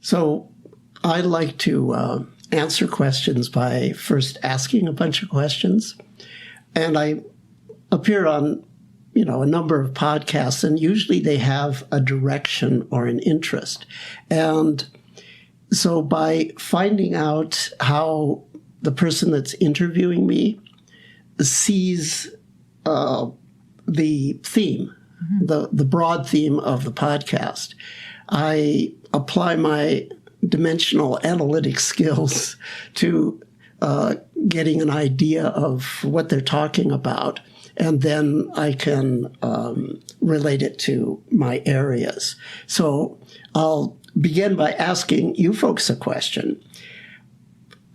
So I like to answer questions by first asking a bunch of questions. And I appear on, a number of podcasts, and usually they have a direction or an interest. And so by finding out how the person that's interviewing me sees the theme, the broad theme of the podcast, I apply my dimensional analytic skills to getting an idea of what they're talking about, and then I can relate it to my areas. So I'll begin by asking you folks a question.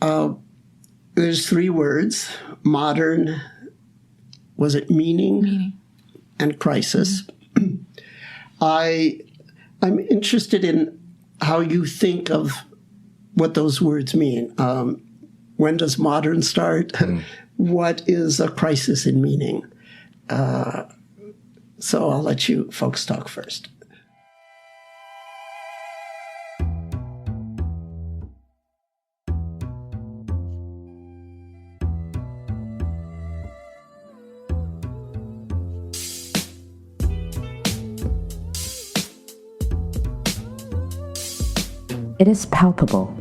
There's 3 words: modern, was it meaning? And crisis. I'm interested in how you think of what those words mean. When does modern start? What is a crisis in meaning? So I'll let you folks talk first. It is palpable.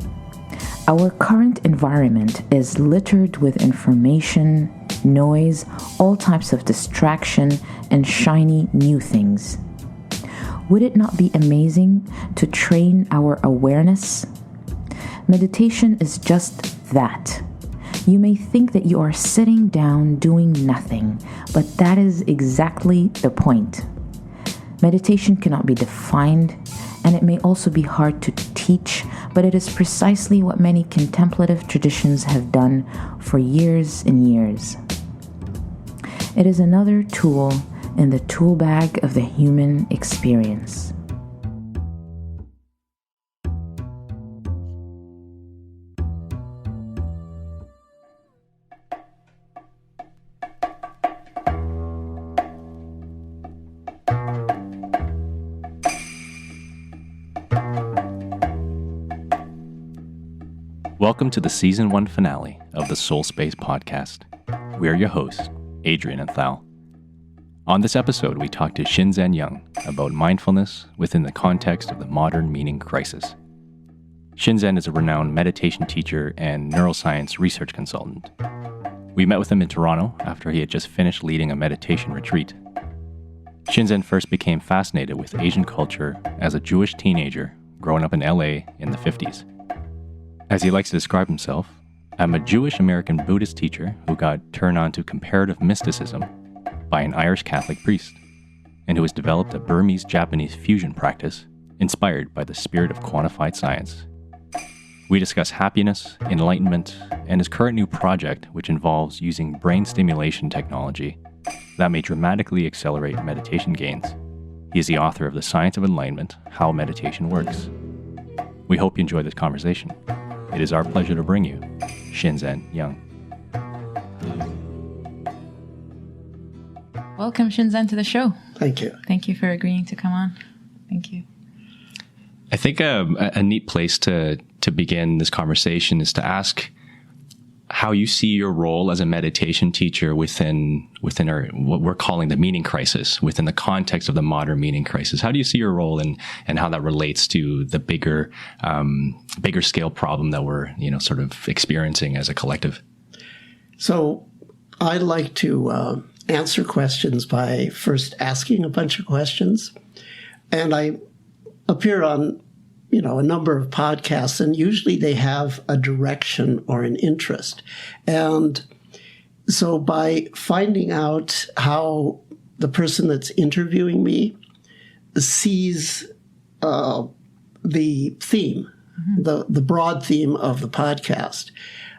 Our current environment is littered with information, noise, all types of distraction, and shiny new things. Would it not be amazing to train our awareness? Meditation is just that. You may think that you are sitting down doing nothing, but that is exactly the point. Meditation cannot be defined, and it may also be hard to teach, but it is precisely what many contemplative traditions have done for years and years. It is another tool in the tool bag of the human experience. Welcome to the Season 1 finale of the Soulspace Podcast. We are your hosts, Adrian and Thal. On this episode, we talk to Shinzen Young about mindfulness within the context of the modern meaning crisis. Shinzen is a renowned meditation teacher and neuroscience research consultant. We met with him in Toronto after he had just finished leading a meditation retreat. Shinzen first became fascinated with Asian culture as a Jewish teenager growing up in LA in the 50s. As he likes to describe himself, I'm a Jewish-American Buddhist teacher who got turned on to comparative mysticism by an Irish Catholic priest, and who has developed a Burmese-Japanese fusion practice inspired by the spirit of quantified science. We discuss happiness, enlightenment, and his current new project, which involves using brain stimulation technology that may dramatically accelerate meditation gains. He is the author of the Science of Enlightenment, How Meditation Works. We hope you enjoy this conversation. It is our pleasure to bring you Shinzen Young. Welcome, Shinzen, to the show. Thank you. Thank you for agreeing to come on. Thank you. I think a neat place to begin this conversation is to ask how you see your role as a meditation teacher within our, what we're calling the meaning crisis, within the context of the modern meaning crisis. How do you see your role and how that relates to the bigger scale problem that we're, sort of experiencing as a collective? So I like to answer questions by first asking a bunch of questions. And I appear on, a number of podcasts, and usually they have a direction or an interest. And so by finding out how the person that's interviewing me sees the theme, the broad theme of the podcast,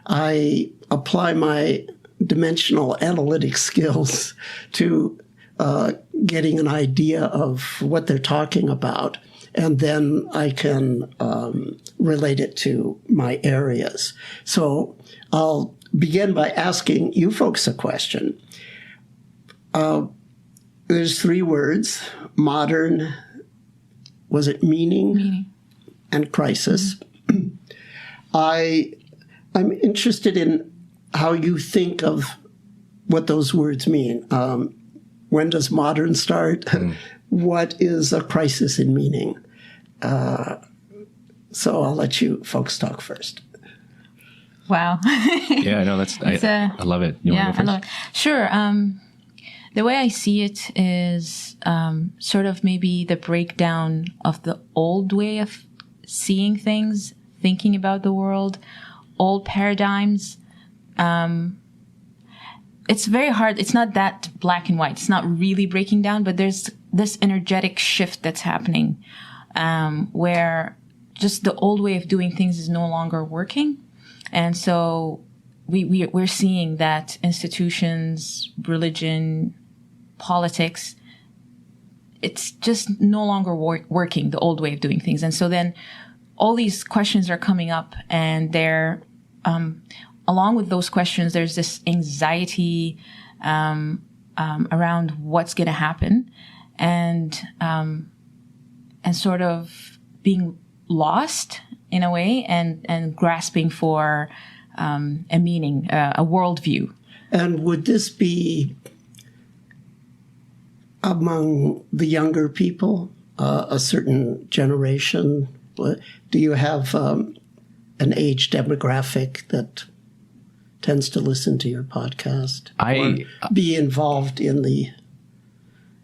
I apply my dimensional analytic skills to getting an idea of what they're talking about. And then I can relate it to my areas. So I'll begin by asking you folks a question. There's 3 words: modern, was it meaning? and crisis. I'm interested in how you think of what those words mean. When does modern start? What is a crisis in meaning? So I'll let you folks talk first. Wow. Yeah, no, I love it. You want to go first? I love it. Sure. The way I see it is sort of maybe the breakdown of the old way of seeing things, thinking about the world, old paradigms. It's very hard. It's not that black and white. It's not really breaking down, but there's this energetic shift that's happening where just the old way of doing things is no longer working. And so we're seeing that institutions, religion, politics, it's just no longer working, the old way of doing things. And so then all these questions are coming up, and they're along with those questions, there's this anxiety around what's going to happen, and sort of being lost in a way, and grasping for a meaning, a worldview. And would this be among the younger people, a certain generation? Do you have an age demographic that tends to listen to your podcast or be involved in the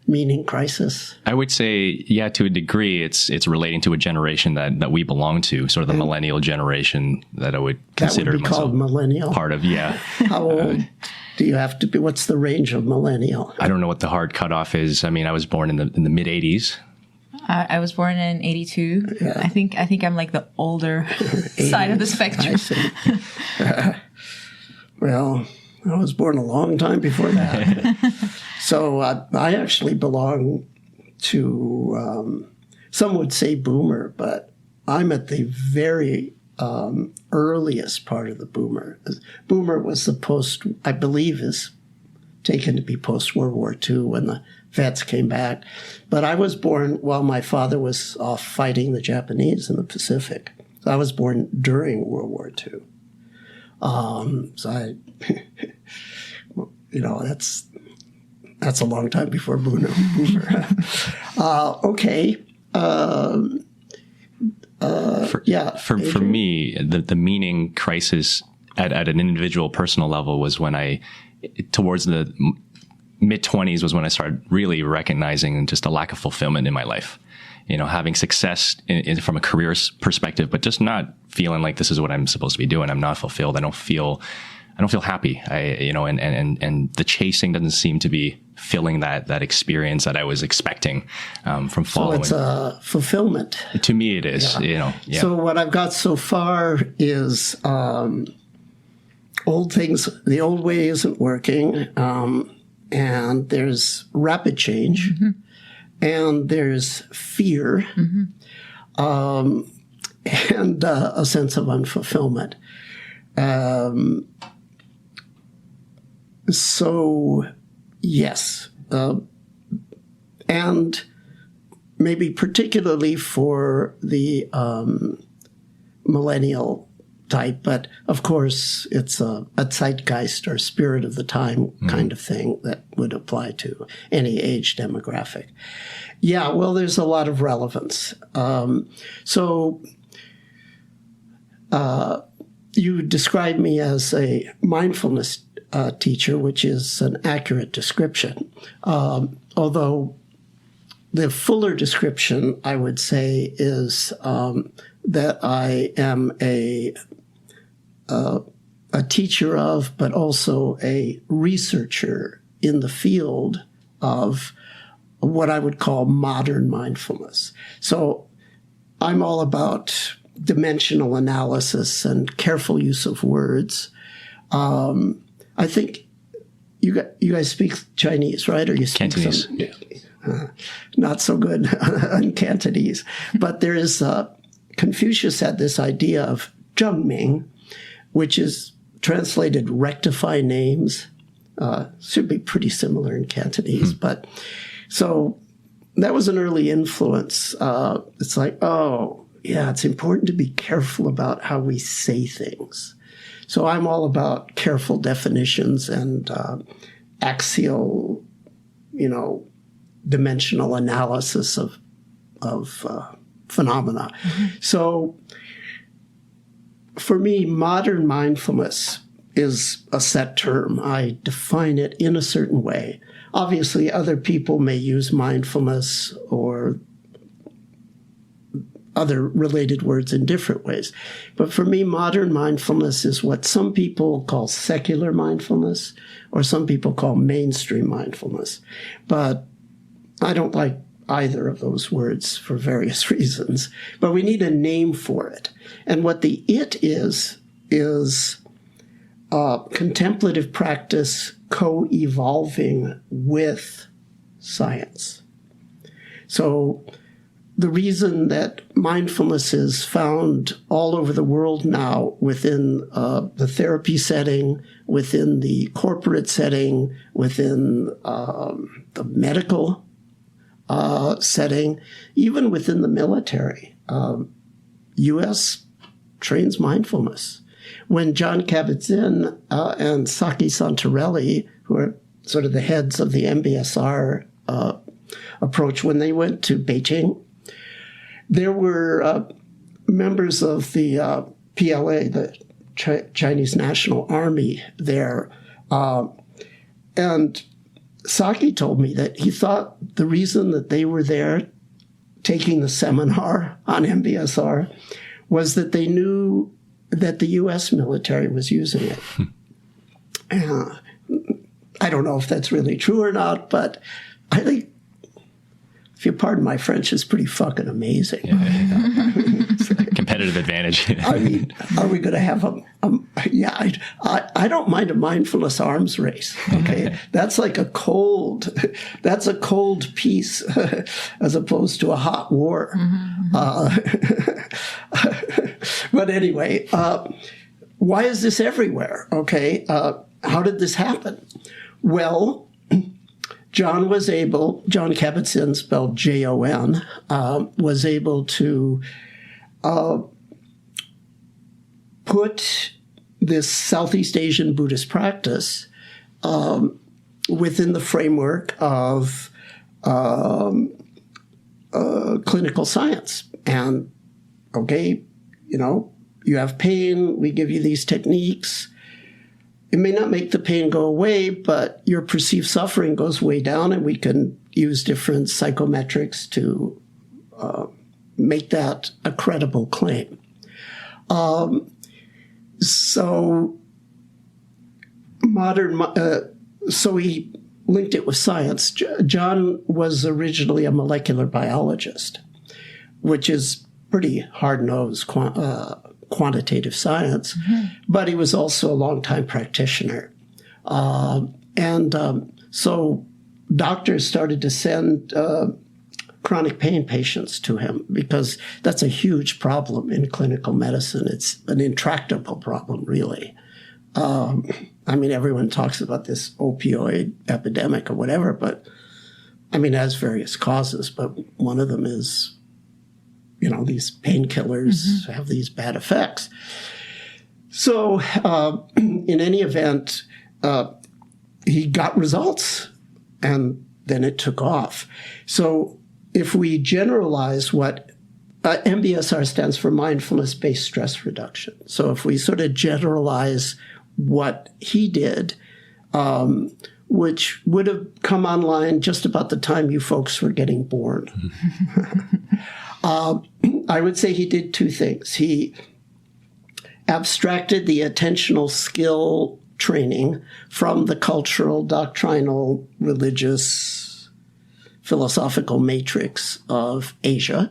meaning crisis? I would say, yeah, to a degree, it's relating to a generation that we belong to, sort of the millennial generation that I would consider that would be called millennial. Part of, yeah. How old do you have to be? What's the range of millennial? I don't know what the hard cutoff is. I mean, I was born in the mid 80s. I was born in 82. Yeah. I think I'm like the older side of the spectrum. I see. Well, I was born a long time before that. So I actually belong to, some would say boomer, but I'm at the very earliest part of the boomer. Boomer was the I believe is taken to be post-World War II when the vets came back. But I was born while my father was off fighting the Japanese in the Pacific. So I was born during World War II. So I, that's a long time before boomer. Okay. For me, the meaning crisis at an individual personal level was when towards the mid-20s was when I started really recognizing just a lack of fulfillment in my life. Having success from a career perspective, but just not feeling like this is what I'm supposed to be doing. I'm not fulfilled. I don't feel happy. And the chasing doesn't seem to be filling that experience that I was expecting from following. So it's fulfillment. To me, it is. Yeah. So what I've got so far is old things. The old way isn't working, and there's rapid change. Mm-hmm. And there's fear, and a sense of unfulfillment. So, yes. And maybe particularly for the millennial type, but of course it's a zeitgeist or spirit of the time kind of thing that would apply to any age demographic. Yeah, well, there's a lot of relevance. So you describe me as a mindfulness teacher, which is an accurate description. Although the fuller description, I would say, is that I am a teacher of, but also a researcher in the field of what I would call modern mindfulness. So I'm all about dimensional analysis and careful use of words. I think you guys speak Chinese, right? Or you speak Cantonese. Not so good on Cantonese. But there is, Confucius had this idea of zhengming, which is translated rectify names. Should be pretty similar in Cantonese. But so that was an early influence. It's like, yeah, it's important to be careful about how we say things. So I'm all about careful definitions and axial, dimensional analysis of phenomena. So for me, modern mindfulness is a set term. I define it in a certain way. Obviously, other people may use mindfulness or other related words in different ways. But for me, modern mindfulness is what some people call secular mindfulness, or some people call mainstream mindfulness. But I don't like either of those words for various reasons. But we need a name for it. And what the it is contemplative practice co-evolving with science. So the reason that mindfulness is found all over the world now within the therapy setting, within the corporate setting, within the medical setting, even within the military, U.S. trains mindfulness. When John Kabat-Zinn and Saki Santarelli, who are sort of the heads of the MBSR approach, when they went to Beijing, there were members of the PLA, the Chinese National Army there. And Saki told me that he thought the reason that they were there taking the seminar on MBSR was that they knew that the U.S. military was using it. I don't know if that's really true or not, but I think, if you pardon my French, it's pretty fucking amazing. Competitive advantage. I mean, are we going to have I don't mind a mindfulness arms race. Okay, that's like a cold peace as opposed to a hot war. But anyway, why is this everywhere? Okay, how did this happen? Well, John Kabat-Zinn, spelled Jon, was able to put this Southeast Asian Buddhist practice within the framework of clinical science. And, okay, you have pain, we give you these techniques. It may not make the pain go away, but your perceived suffering goes way down, and we can use different psychometrics to make that a credible claim. So he linked it with science. John was originally a molecular biologist, which is pretty hard-nosed quantitative science, but he was also a longtime practitioner. So doctors started to send chronic pain patients to him because that's a huge problem in clinical medicine. It's an intractable problem, really. Everyone talks about this opioid epidemic or whatever, but it has various causes, but one of them is these painkillers have these bad effects. So in any event, he got results, and then it took off. So if we generalize what MBSR stands for mindfulness-based stress reduction. So if we sort of generalize what he did, which would have come online just about the time you folks were getting born. I would say he did two things. He abstracted the attentional skill training from the cultural, doctrinal, religious, philosophical matrix of Asia,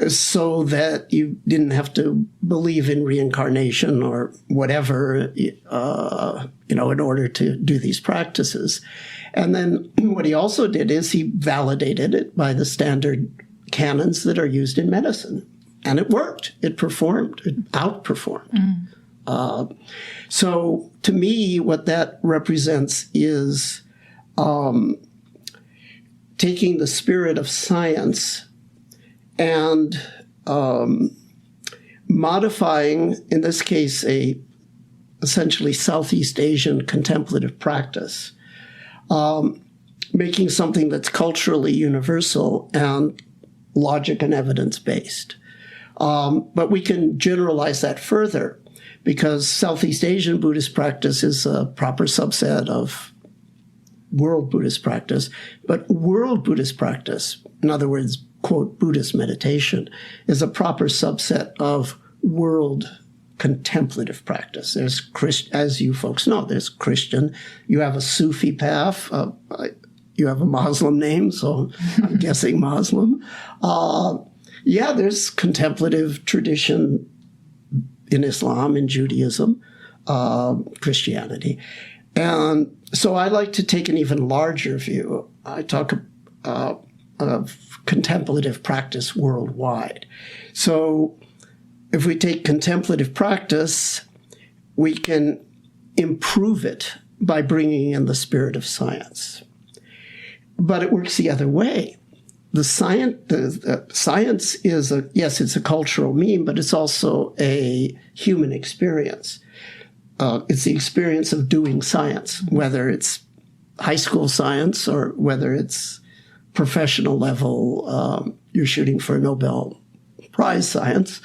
so that you didn't have to believe in reincarnation or whatever, in order to do these practices. And then what he also did is he validated it by the standard canons that are used in medicine. And it worked. It performed. It outperformed. So to me, what that represents is taking the spirit of science and modifying, in this case, a essentially Southeast Asian contemplative practice, making something that's culturally universal and logic and evidence-based. But we can generalize that further, because Southeast Asian Buddhist practice is a proper subset of world Buddhist practice. But world Buddhist practice, in other words, quote, Buddhist meditation, is a proper subset of world contemplative practice. There's, as you folks know, there's Christian. You have a Sufi path. You have a Muslim name, so I'm guessing Muslim. There's contemplative tradition in Islam, in Judaism, Christianity. And so I like to take an even larger view. I talk of contemplative practice worldwide. So if we take contemplative practice, we can improve it by bringing in the spirit of science. But it works the other way. The science is it's a cultural meme, but it's also a human experience. It's the experience of doing science, whether it's high school science or whether it's professional level, you're shooting for a Nobel Prize science.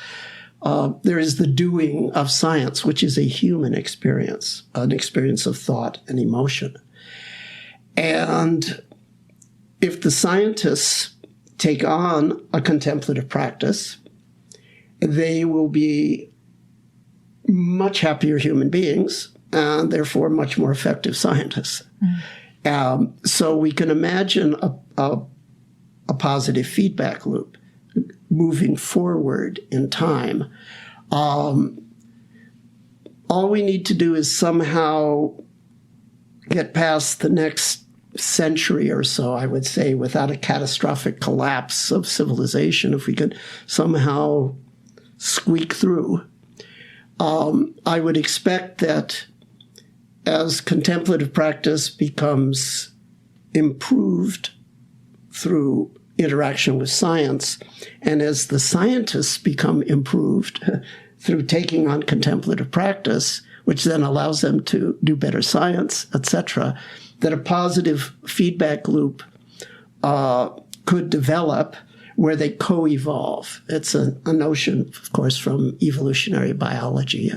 There is the doing of science, which is a human experience, an experience of thought and emotion. And if the scientists take on a contemplative practice, they will be much happier human beings and therefore much more effective scientists. So we can imagine a positive feedback loop moving forward in time. All we need to do is somehow get past the next century or so, I would say, without a catastrophic collapse of civilization. If we could somehow squeak through, I would expect that as contemplative practice becomes improved through interaction with science, and as the scientists become improved through taking on contemplative practice, which then allows them to do better science, etc., that a positive feedback loop could develop where they co-evolve. It's a notion, of course, from evolutionary biology.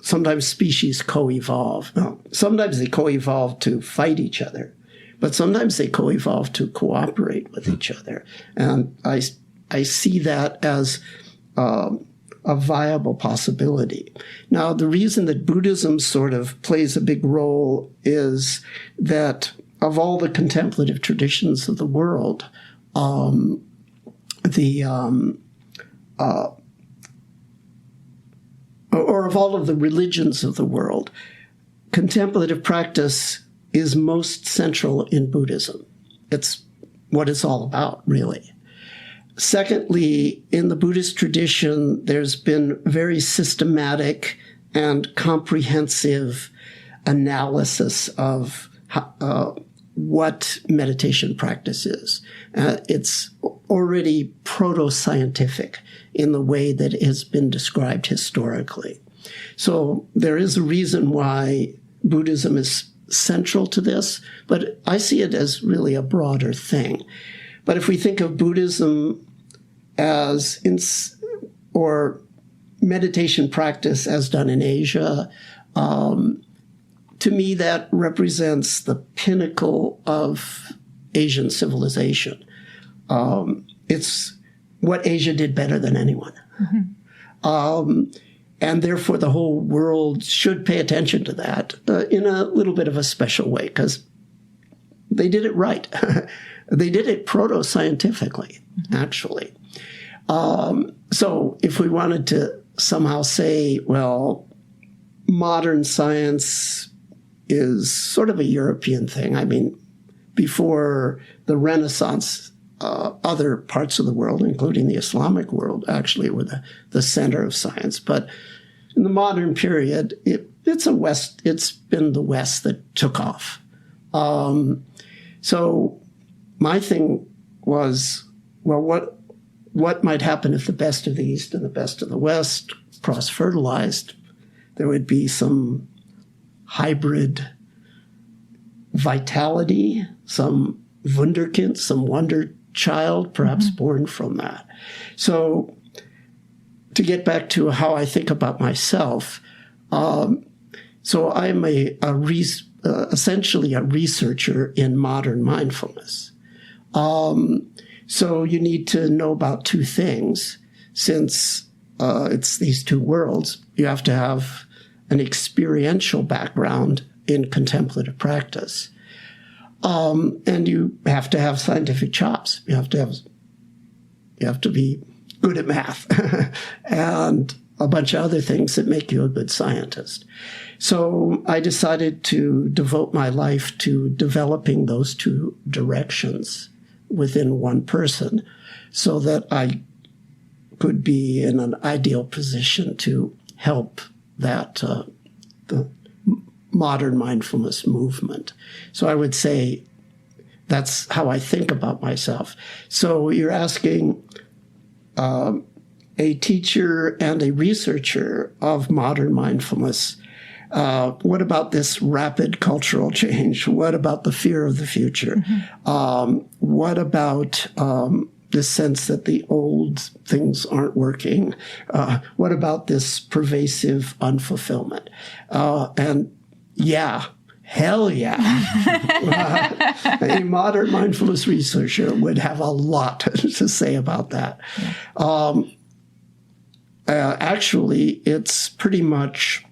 Sometimes species co-evolve. No, sometimes they co-evolve to fight each other, but sometimes they co-evolve to cooperate with each other. And I see that as a viable possibility. Now, the reason that Buddhism sort of plays a big role is that of all the contemplative traditions of the world, or of all of the religions of the world, contemplative practice is most central in Buddhism. It's what it's all about, really. Secondly, in the Buddhist tradition, there's been very systematic and comprehensive analysis of what meditation practice is. It's already proto-scientific in the way that it has been described historically. So there is a reason why Buddhism is central to this, but I see it as really a broader thing. But if we think of Buddhism or meditation practice as done in Asia, to me that represents the pinnacle of Asian civilization. It's what Asia did better than anyone. And therefore the whole world should pay attention to that in a little bit of a special way, because they did it right. They did it proto-scientifically, actually. So if we wanted to somehow say, well, modern science is sort of a European thing. I mean, before the Renaissance, other parts of the world, including the Islamic world, actually were the center of science. But in the modern period, it's been the West that took off. So my thing was, well, what might happen if the best of the East and the best of the West cross-fertilized? There would be some hybrid vitality, some Wunderkind, some wonder child, perhaps born from that. So to get back to how I think about myself, so I'm essentially a researcher in modern mindfulness. So you need to know about two things. Since it's these two worlds, you have to have an experiential background in contemplative practice. And you have to have scientific chops. You have to be good at math and a bunch of other things that make you a good scientist. So I decided to devote my life to developing those two directions within one person so that I could be in an ideal position to help that the modern mindfulness movement. So I would say that's how I think about myself. So you're asking a teacher and a researcher of modern mindfulness, what about this rapid cultural change? What about the fear of the future? What about this sense that the old things aren't working? What about this pervasive unfulfillment? And yeah, hell yeah. A modern mindfulness researcher would have a lot to say about that. Actually, it's pretty much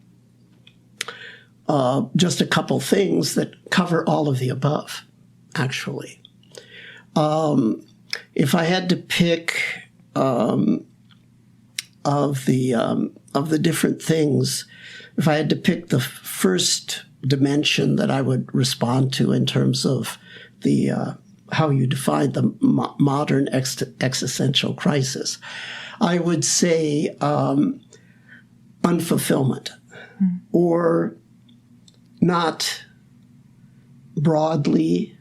just a couple things that cover all of the above, actually. If I had to pick of the different things, if I had to pick the first dimension that I would respond to in terms of the how you define the modern existential crisis, I would say unfulfillment, or not broadly,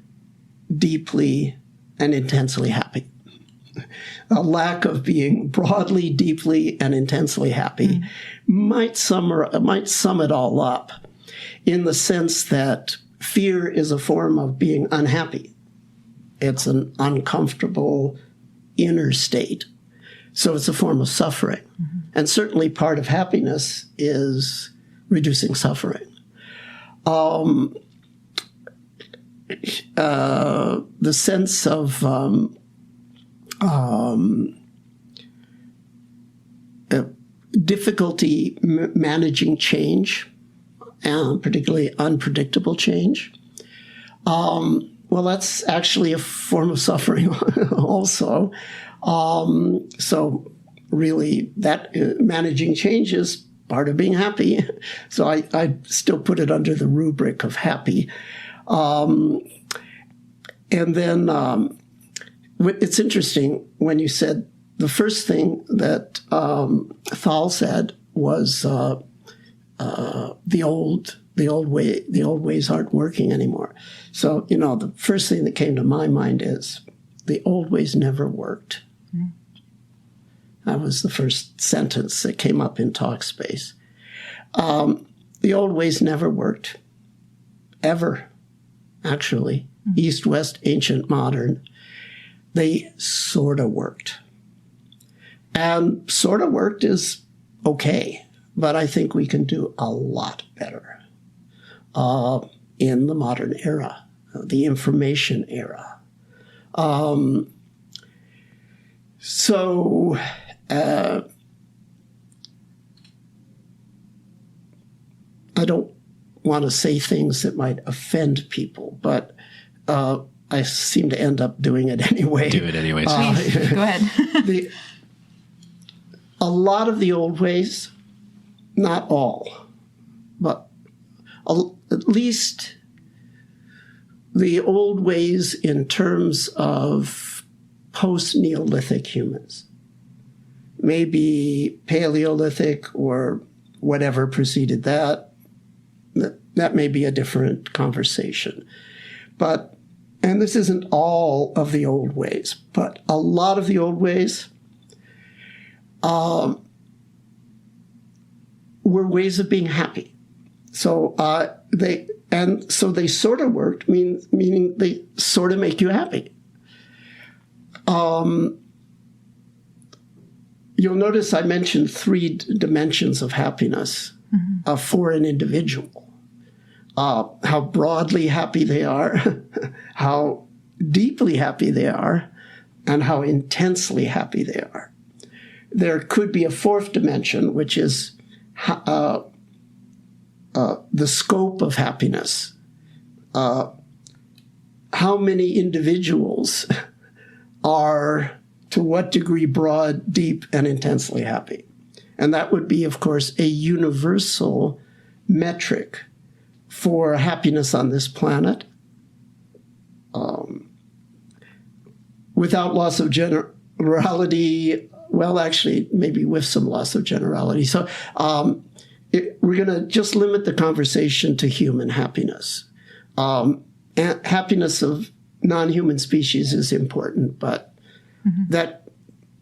deeply, and intensely happy. A lack of being broadly, deeply, and intensely happy might sum it all up in the sense that fear is a form of being unhappy. It's an uncomfortable inner state. So it's a form of suffering. And certainly part of happiness is reducing suffering. The sense of difficulty managing change, and particularly unpredictable change. Well, that's actually a form of suffering also. So really that managing change is part of being happy. So I still put it under the rubric of happy. And then it's interesting when you said the first thing that Thal said was the old ways aren't working anymore. So, the first thing that came to my mind is the old ways never worked. That was the first sentence that came up in Talkspace. The old ways never worked, ever, actually. East, West, ancient, modern. They sort of worked. And sort of worked is okay, but I think we can do a lot better in the modern era, the information era. So I don't want to say things that might offend people, but I seem to end up doing it anyway. Do it anyways. Please, go ahead. A lot of the old ways, not all, but at least the old ways in terms of post-Neolithic humans, maybe Paleolithic or whatever preceded that, that may be a different conversation. But, and this isn't all of the old ways, but a lot of the old ways were ways of being happy. So they sort of worked, meaning they sort of make you happy. You'll notice I mentioned 3 dimensions of happiness for an individual. How broadly happy they are, how deeply happy they are, and how intensely happy they are. There could be a 4th dimension, which is the scope of happiness. How many individuals are, to what degree, broad, deep, and intensely happy? And that would be, of course, a universal metric for happiness on this planet, without loss of generality. Well, actually, maybe with some loss of generality. So we're going to just limit the conversation to human happiness. And happiness of non-human species is important, but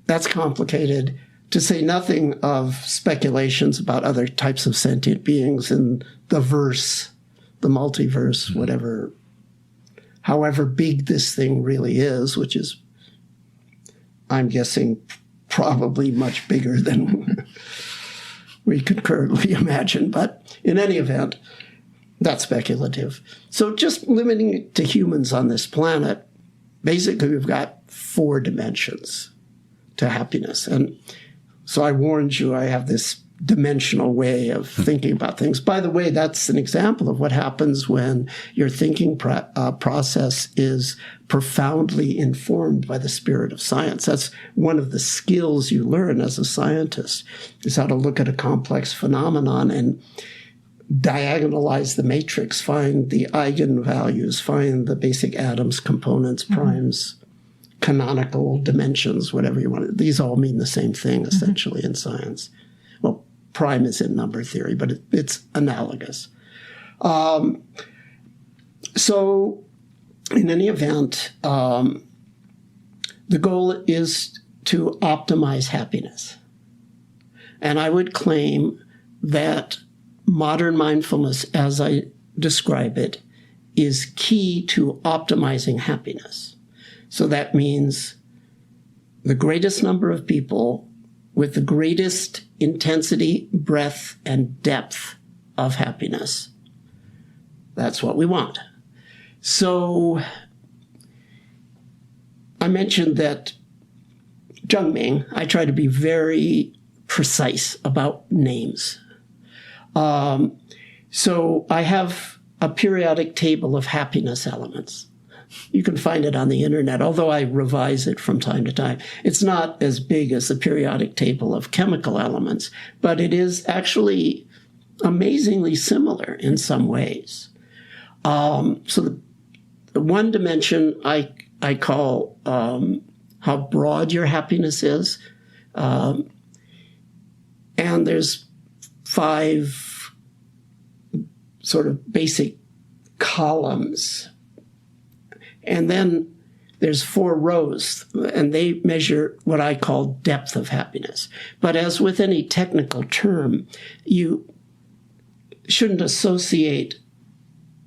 that's complicated, to say nothing of speculations about other types of sentient beings in the verse, the multiverse, whatever, however big this thing really is, which is, I'm guessing, probably much bigger than we could currently imagine. But in any event, that's speculative. So just limiting it to humans on this planet, basically we've got 4 dimensions to happiness. And so I warned you, I have this dimensional way of thinking about things. By the way, that's an example of what happens when your thinking process is profoundly informed by the spirit of science. That's one of the skills you learn as a scientist, is how to look at a complex phenomenon and diagonalize the matrix, find the eigenvalues, find the basic atoms, components, primes, canonical dimensions, whatever you want. These all mean the same thing, essentially, in science. Well, prime is in number theory, but it's analogous. So in any event, the goal is to optimize happiness. And I would claim that modern mindfulness, as I describe it, is key to optimizing happiness. So that means the greatest number of people with the greatest intensity, breadth, and depth of happiness. That's what we want. So I mentioned that Zhengming, I try to be very precise about names. So I have a periodic table of happiness elements. You can find it on the internet, although I revise it from time to time. It's not as big as the periodic table of chemical elements, but it is actually amazingly similar in some ways. So the one dimension I call how broad your happiness is. And there's 5 sort of basic columns. And then there's 4 rows, and they measure what I call depth of happiness. But as with any technical term, you shouldn't associate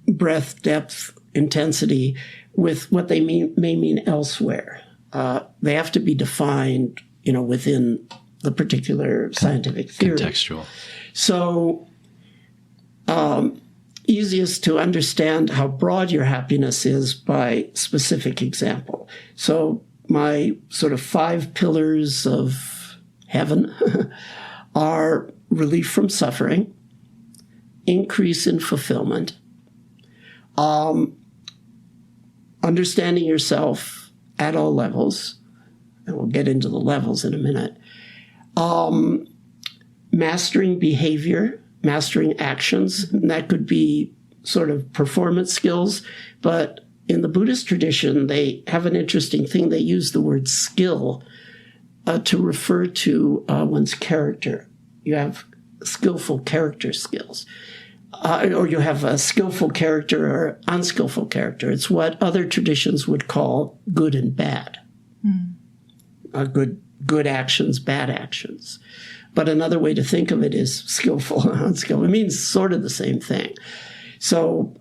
breadth, depth, intensity with what they may mean elsewhere. They have to be defined, within the particular scientific theory. Contextual. So, easiest to understand how broad your happiness is by specific example. So my sort of 5 pillars of heaven are relief from suffering, increase in fulfillment, understanding yourself at all levels, and we'll get into the levels in a minute, mastering behavior, mastering actions, and that could be sort of performance skills, but in the Buddhist tradition, they have an interesting thing. They use the word skill to refer to one's character. You have skillful character skills, or you have a skillful character or unskillful character. It's what other traditions would call good and bad. A good good actions, bad actions. But another way to think of it is skillful and unskillful. It means sort of the same thing. So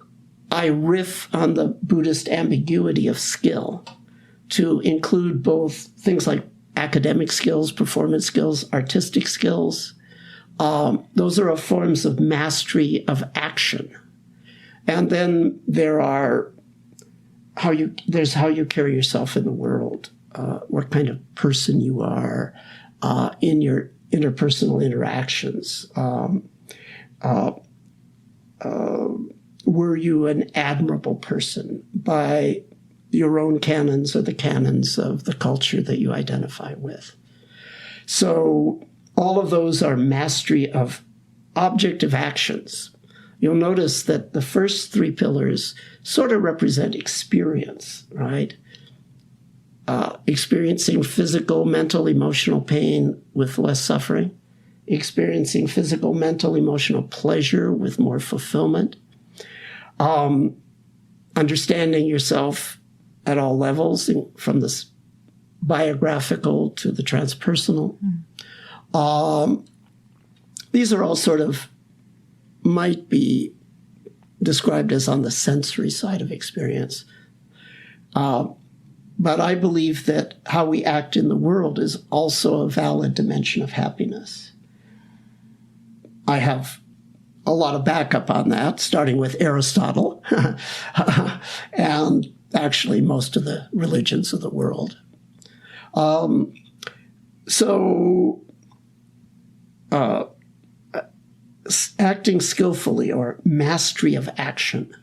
I riff on the Buddhist ambiguity of skill to include both things like academic skills, performance skills, artistic skills. Those are forms of mastery of action. And then there's how you carry yourself in the world, what kind of person you are in your interpersonal interactions. Were you an admirable person by your own canons or the canons of the culture that you identify with? So all of those are mastery of objective actions. You'll notice that the first three pillars sort of represent experience, right? Experiencing physical, mental, emotional pain with less suffering, experiencing physical, mental, emotional pleasure with more fulfillment, understanding yourself at all levels, from the biographical to the transpersonal. These are all sort of, might be described as on the sensory side of experience. But I believe that how we act in the world is also a valid dimension of happiness. I have a lot of backup on that, starting with Aristotle and actually most of the religions of the world. Acting skillfully, or mastery of action,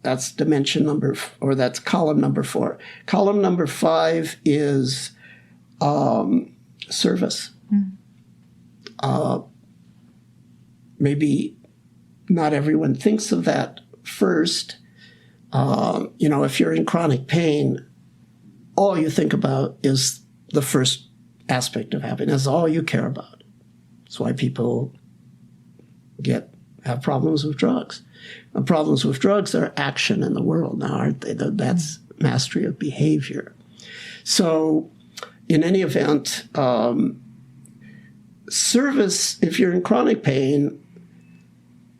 that's dimension number, or that's column number 4. Column number 5 is service. Maybe not everyone thinks of that first. If you're in chronic pain, all you think about is the first aspect of happiness, all you care about. That's why people have problems with drugs. And problems with drugs are action in the world now, aren't they? That's mastery of behavior. So in any event, service, if you're in chronic pain,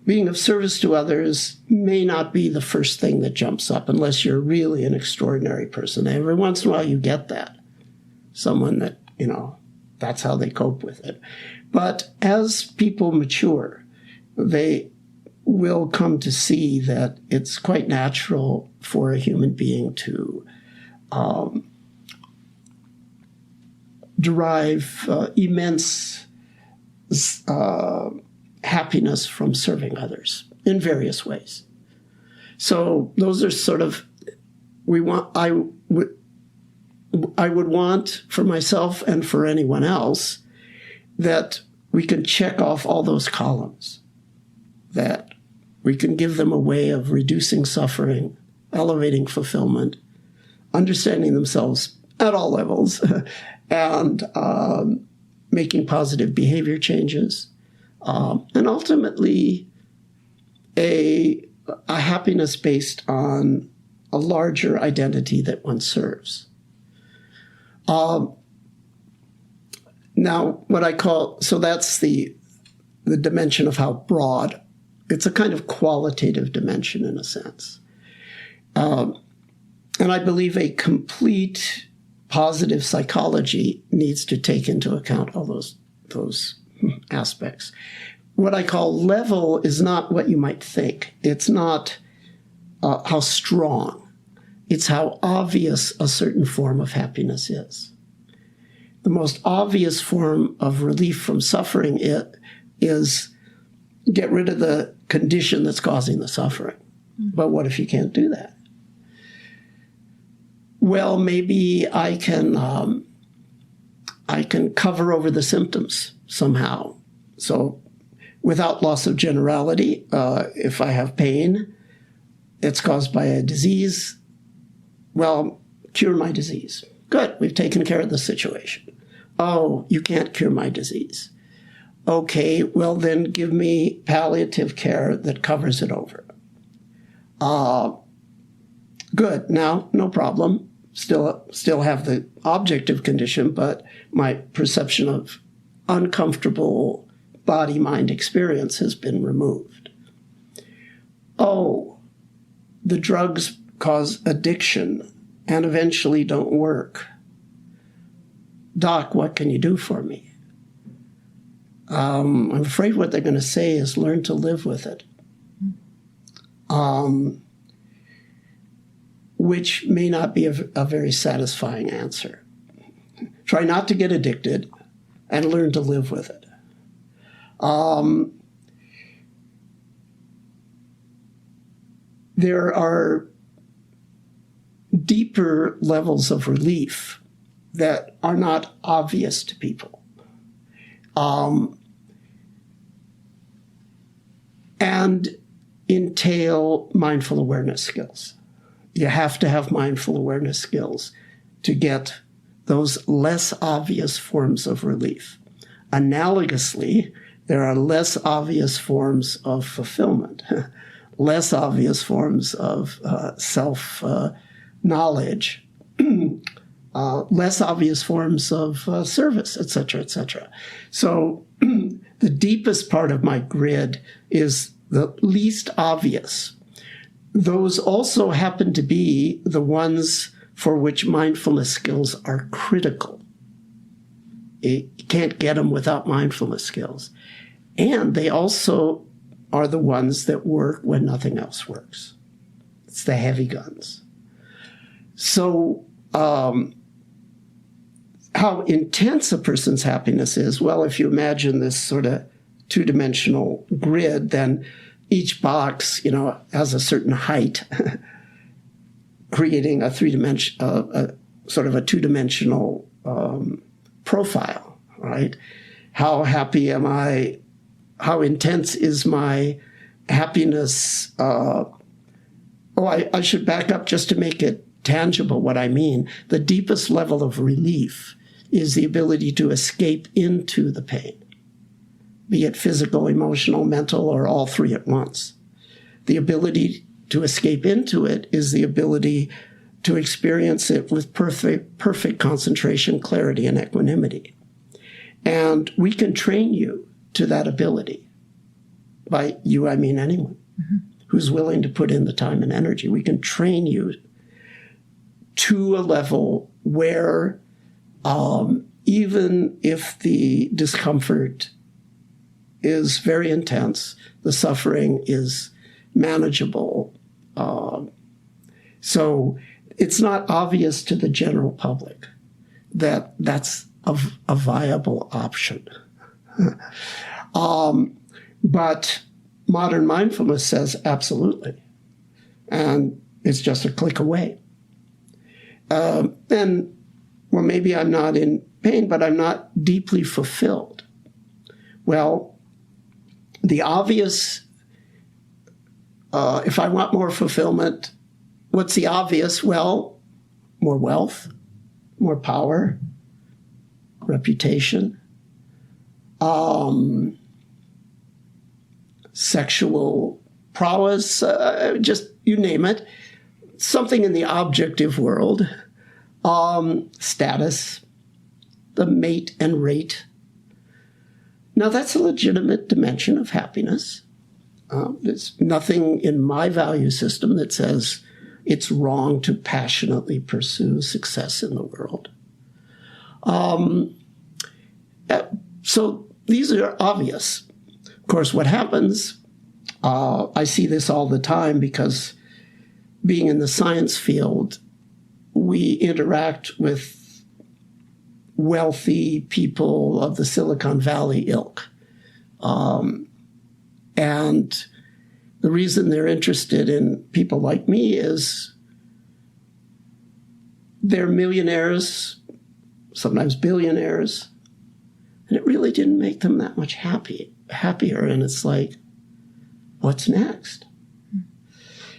being of service to others may not be the first thing that jumps up unless you're really an extraordinary person. Every once in a while you get that. Someone that, that's how they cope with it. But as people mature, they will come to see that it's quite natural for a human being to derive immense happiness from serving others in various ways. So those are sort of, I would want for myself and for anyone else that we can check off all those columns, that we can give them a way of reducing suffering, elevating fulfillment, understanding themselves at all levels, and making positive behavior changes, and ultimately a happiness based on a larger identity that one serves. Now, so that's the dimension of how broad. It's a kind of qualitative dimension in a sense. And I believe a complete positive psychology needs to take into account all those aspects. What I call level is not what you might think. It's not how strong. It's how obvious a certain form of happiness is. The most obvious form of relief from suffering is get rid of the condition that's causing the suffering. But what if you can't do that? Well, maybe I can cover over the symptoms somehow. So without loss of generality, if I have pain, it's caused by a disease. Well, cure my disease. Good, we've taken care of the situation. Oh, you can't cure my disease. Okay, well then give me palliative care that covers it over. Good, now, no problem. still have the objective condition, but my perception of uncomfortable body-mind experience has been removed. Oh, the drugs cause addiction and eventually don't work. Doc, what can you do for me? I'm afraid what they're going to say is learn to live with it. Which may not be a very satisfying answer. Try not to get addicted and learn to live with it. There are deeper levels of relief that are not obvious to people. And entail mindful awareness skills. You have to have mindful awareness skills to get those less obvious forms of relief. Analogously, there are less obvious forms of fulfillment, less obvious forms of self-knowledge, less obvious forms of service, et cetera, et cetera. So the deepest part of my grid is the least obvious. Those also happen to be the ones for which mindfulness skills are critical. You can't get them without mindfulness skills. And they also are the ones that work when nothing else works. It's the heavy guns. So how intense a person's happiness is, well, if you imagine this sort of two-dimensional grid, then each box, has a certain height, creating a sort of a two-dimensional profile, right? How happy am I? How intense is my happiness? I should back up just to make it tangible what I mean. The deepest level of relief is the ability to escape into the pain, be it physical, emotional, mental, or all three at once. The ability to escape into it is the ability to experience it with perfect concentration, clarity, and equanimity. And we can train you to that ability. By you, I mean anyone who's willing to put in the time and energy. We can train you to a level where even if the discomfort is very intense, the suffering is manageable. So it's not obvious to the general public that that's a viable option. But modern mindfulness says absolutely. And it's just a click away. And, well, maybe I'm not in pain, but I'm not deeply fulfilled. Well, the obvious, if I want more fulfillment, what's the obvious? Well, more wealth, more power, reputation, sexual prowess, just you name it, something in the objective world, status, the mate and rate. Now, that's a legitimate dimension of happiness. There's nothing in my value system that says it's wrong to passionately pursue success in the world. So these are obvious. Of course, what happens, I see this all the time because being in the science field, we interact with wealthy people of the Silicon Valley ilk. And the reason they're interested in people like me is they're millionaires, sometimes billionaires, and it really didn't make them that much happier. And it's like, what's next?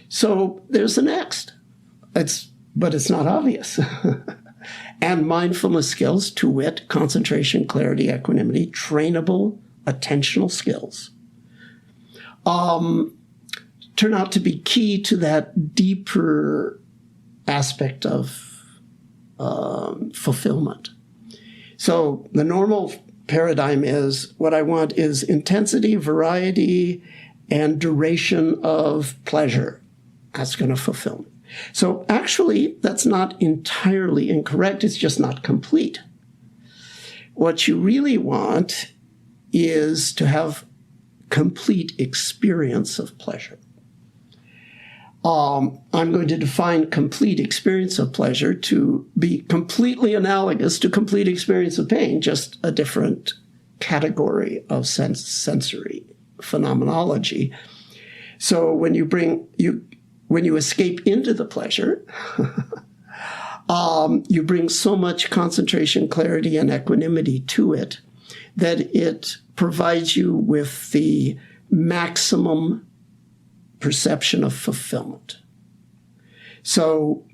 So there's the next. But it's not obvious. And mindfulness skills, to wit, concentration, clarity, equanimity, trainable attentional skills, turn out to be key to that deeper aspect of fulfillment. So the normal paradigm is what I want is intensity, variety, and duration of pleasure. That's going to fulfill me. So actually, that's not entirely incorrect. It's just not complete. What you really want is to have complete experience of pleasure. I'm going to define complete experience of pleasure to be completely analogous to complete experience of pain, just a different category of sensory phenomenology. So when you escape into the pleasure, you bring so much concentration, clarity, and equanimity to it that it provides you with the maximum perception of fulfillment. So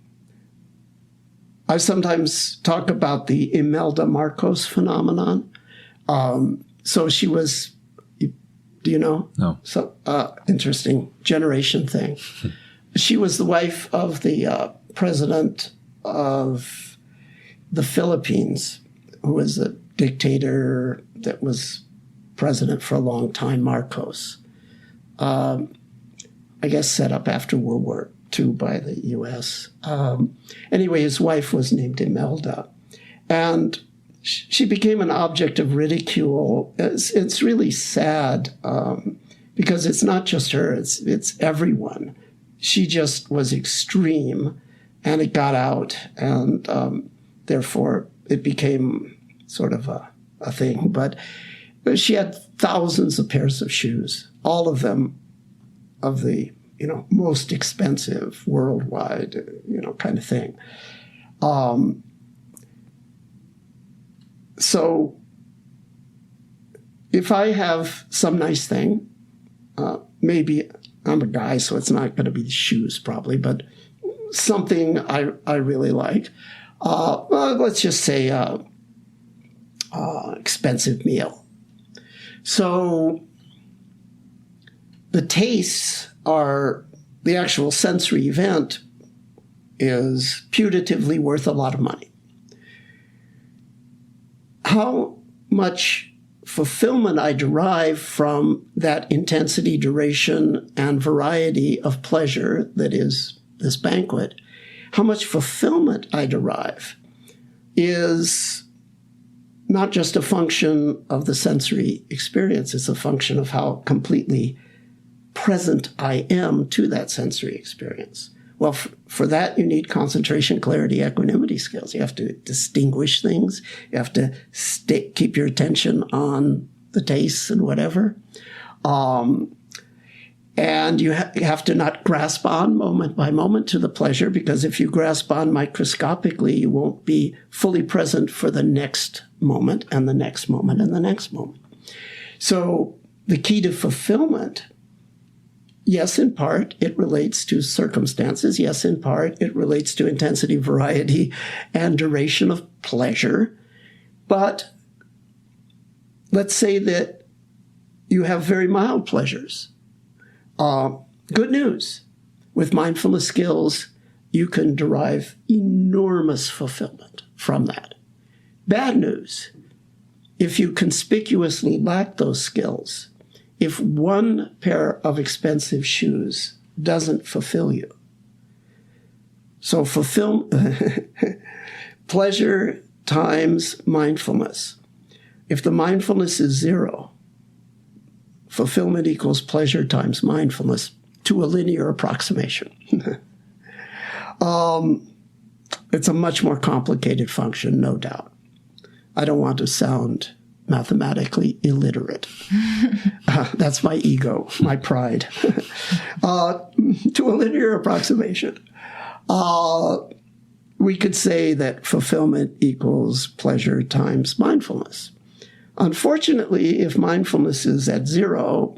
I sometimes talk about the Imelda Marcos phenomenon. So she was, do you know? No. So interesting generation thing. She was the wife of the president of the Philippines, who was a dictator that was president for a long time, Marcos. I guess set up after World War II by the U.S. Anyway, his wife was named Imelda. And she became an object of ridicule. It's really sad because it's not just her, it's everyone. She just was extreme, and it got out, and therefore it became sort of a thing. But she had thousands of pairs of shoes, all of them of the, most expensive worldwide, kind of thing. So if I have some nice thing, maybe I'm a guy, so it's not going to be shoes probably, but something I really like. Let's just say expensive meal. So the tastes are, the actual sensory event is putatively worth a lot of money. How much fulfillment I derive from that intensity, duration, and variety of pleasure that is this banquet, how much fulfillment I derive is not just a function of the sensory experience, it's a function of how completely present I am to that sensory experience. Well, for that, you need concentration, clarity, equanimity skills. You have to distinguish things. You have to keep your attention on the tastes and whatever. And you have to not grasp on moment by moment to the pleasure, because if you grasp on microscopically, you won't be fully present for the next moment and the next moment and the next moment. So the key to fulfillment, yes, in part, it relates to circumstances. Yes, in part, it relates to intensity, variety, and duration of pleasure. But let's say that you have very mild pleasures. Good news. With mindfulness skills, you can derive enormous fulfillment from that. Bad news. If you conspicuously lack those skills, if one pair of expensive shoes doesn't fulfill you, so pleasure times mindfulness. If the mindfulness is 0, fulfillment equals pleasure times mindfulness to a linear approximation. It's a much more complicated function, no doubt. I don't want to sound mathematically illiterate. That's my ego, my pride. To a linear approximation. We could say that fulfillment equals pleasure times mindfulness. Unfortunately, if mindfulness is at 0,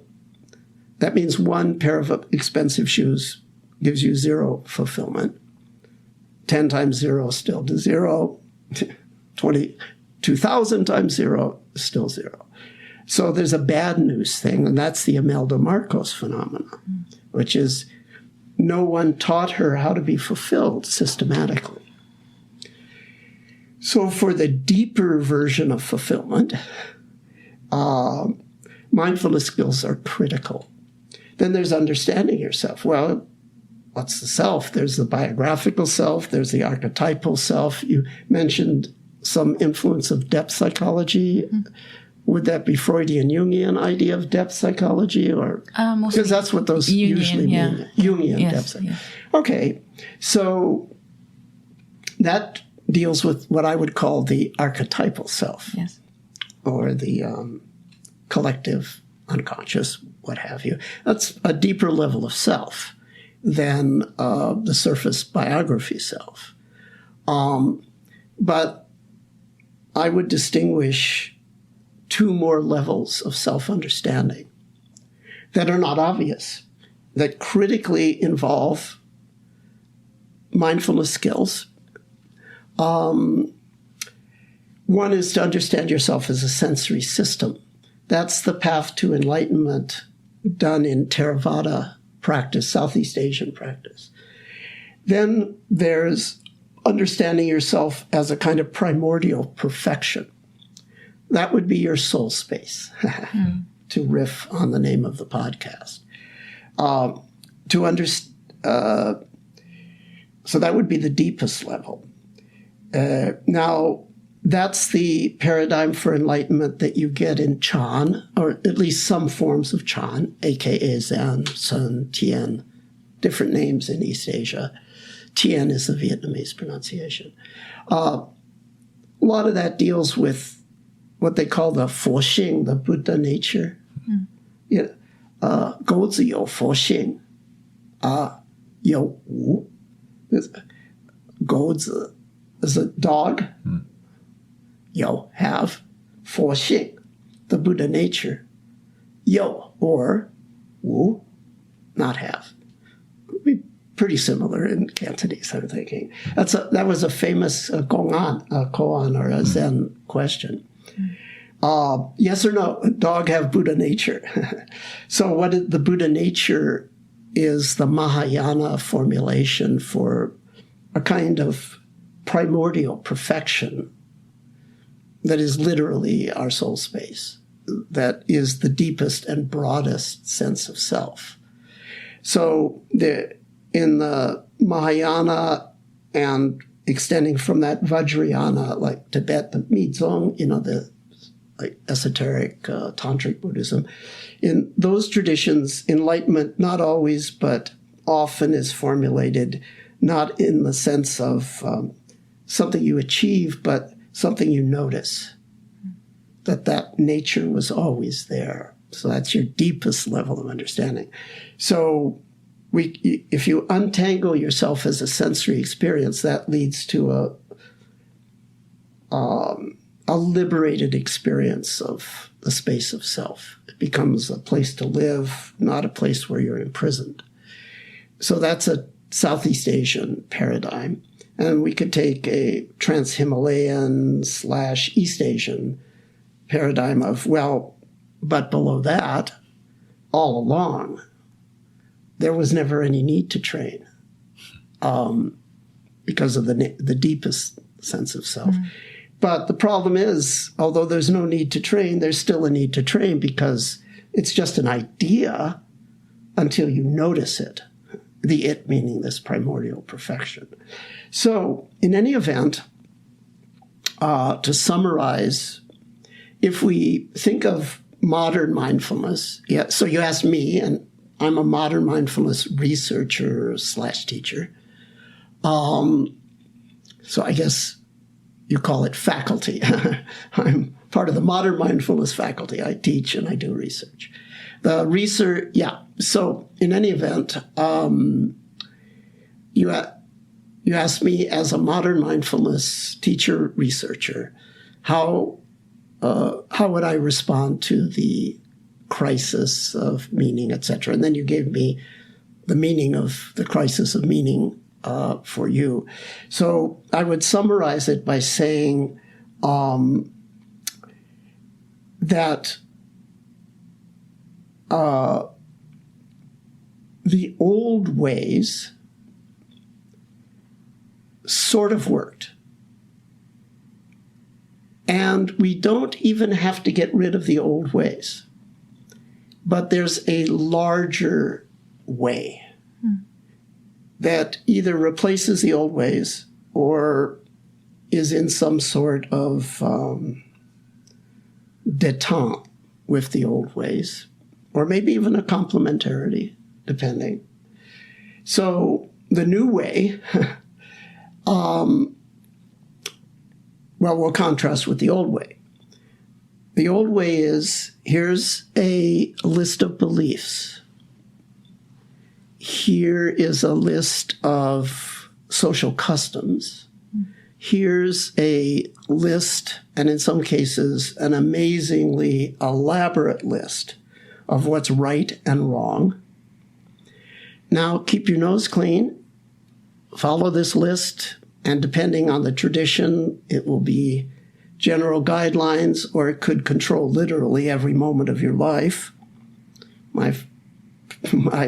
that means one pair of expensive shoes gives you 0 fulfillment. 10 times 0 still to 0. 22,000 times 0 is still 0. So there's a bad news thing, and that's the Imelda Marcos phenomenon, which is no one taught her how to be fulfilled systematically. So for the deeper version of fulfillment, mindfulness skills are critical. Then there's understanding yourself. Well, what's the self? There's the biographical self. There's the archetypal self. You mentioned some influence of depth psychology. Mm-hmm. Would that be Freudian, Jungian idea of depth psychology? Or because that's what those usually mean. Jungian depth psychology. Yes. Okay, so that deals with what I would call the archetypal self. Yes. Or the collective unconscious, what have you. That's a deeper level of self than the surface biography self. But I would distinguish two more levels of self-understanding that are not obvious, that critically involve mindfulness skills. One is to understand yourself as a sensory system. That's the path to enlightenment done in Theravada practice, Southeast Asian practice. Then there's understanding yourself as a kind of primordial perfection. That would be your soul space, to riff on the name of the podcast. So that would be the deepest level. Now, that's the paradigm for enlightenment that you get in Chan, or at least some forms of Chan, aka Zen, Sun, Tien, different names in East Asia. Tien is the Vietnamese pronunciation. A lot of that deals with what they call the Fo Xing, the Buddha nature. Gou zi you Fo Xing, you wu. Gou zi is a dog. You have Fo Xing, the Buddha nature. You, or wu, not have. Would be pretty similar in Cantonese, I'm thinking. That was a famous koan, or a Zen question. Yes or no, dog have Buddha nature? So the Buddha nature is the Mahayana formulation for a kind of primordial perfection that is literally our soul space, that is the deepest and broadest sense of self. So in the Mahayana and extending from that Vajrayana, like Tibet, the Mizong, the like esoteric tantric Buddhism, in those traditions, enlightenment not always, but often is formulated not in the sense of something you achieve, but something you notice, that nature was always there. So that's your deepest level of understanding. So if you untangle yourself as a sensory experience, that leads to a liberated experience of the space of self. It becomes a place to live, not a place where you're imprisoned. So that's a Southeast Asian paradigm. And we could take a trans-Himalayan / East Asian paradigm of, but below that, all along, there was never any need to train because of the deepest sense of self. Mm. But the problem is, although there's no need to train, there's still a need to train because it's just an idea until you notice it. The it meaning this primordial perfection. So in any event, to summarize, if we think of modern mindfulness, so you asked me, and I'm a modern mindfulness researcher / teacher. So I guess you call it faculty. I'm part of the modern mindfulness faculty. I teach and I do research. The research, So in any event, you asked me as a modern mindfulness teacher researcher, how would I respond to the crisis of meaning, etc. And then you gave me the meaning of the crisis of meaning for you. So I would summarize it by saying that the old ways sort of worked. And we don't even have to get rid of the old ways. But there's a larger way that either replaces the old ways or is in some sort of détente with the old ways, or maybe even a complementarity, depending. So the new way, we'll contrast with the old way. The old way is, here's a list of beliefs. Here is a list of social customs. Here's a list, and in some cases, an amazingly elaborate list of what's right and wrong. Now, keep your nose clean, follow this list, and depending on the tradition, it will be general guidelines, or it could control literally every moment of your life. My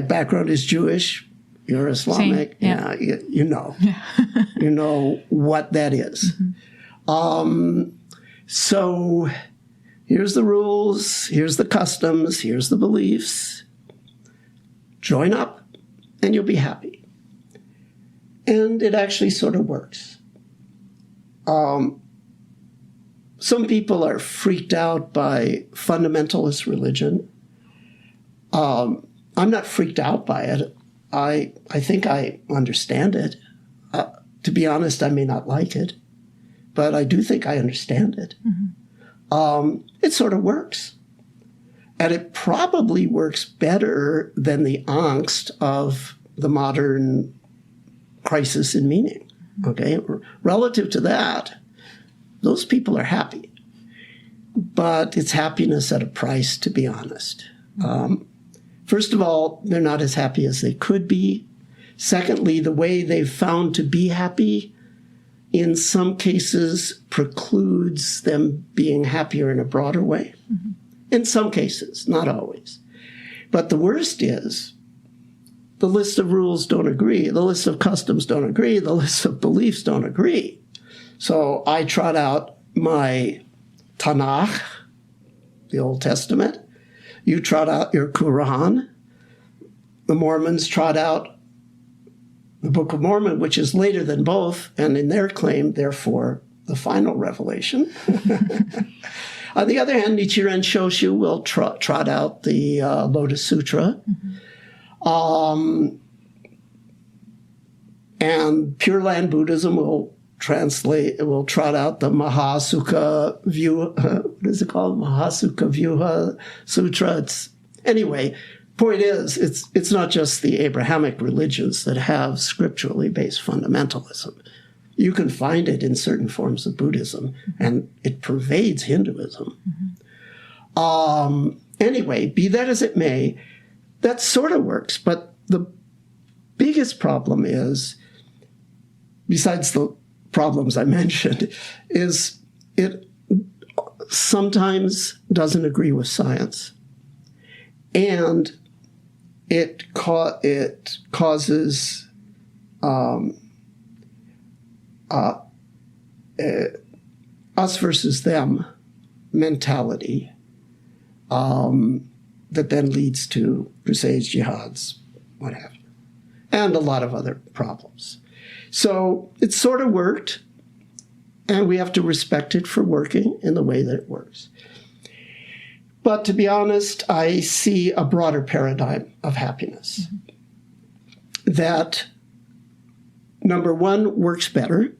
background is Jewish. You're Islamic. Same, yeah. You know. Yeah. You know what that is. So here's the rules, here's the customs, here's the beliefs. Join up, and you'll be happy. And it actually sort of works. Some people are freaked out by fundamentalist religion. I'm not freaked out by it. I think I understand it. To be honest, I may not like it, but I do think I understand it. It sort of works. And it probably works better than the angst of the modern crisis in meaning. Okay? Relative to that, those people are happy. But it's happiness at a price, to be honest. First of all, they're not as happy as they could be. Secondly, the way they've found to be happy in some cases precludes them being happier in a broader way. In some cases, not always. But the worst is the list of rules don't agree. The list of customs don't agree. The list of beliefs don't agree. So I trot out my Tanakh, the Old Testament. You trot out your Quran. The Mormons trot out the Book of Mormon, which is later than both, and in their claim, therefore, the final revelation. On the other hand, Nichiren Shoshu will trot out the Lotus Sutra. And Pure Land Buddhism will trot out the Mahasukha Vyuha, what is it called? Mahasukha Vyuha Sutra. Anyway, point is, it's not just the Abrahamic religions that have scripturally based fundamentalism. You can find it in certain forms of Buddhism, and it pervades Hinduism. Anyway, be that as it may, that sort of works, but the biggest problem is, besides the problems I mentioned, is it sometimes doesn't agree with science. And it causes us versus them mentality that then leads to crusades, jihads, what have you, and a lot of other problems. So it sort of worked, and we have to respect it for working in the way that it works. But to be honest, I see a broader paradigm of happiness that, number one, works better,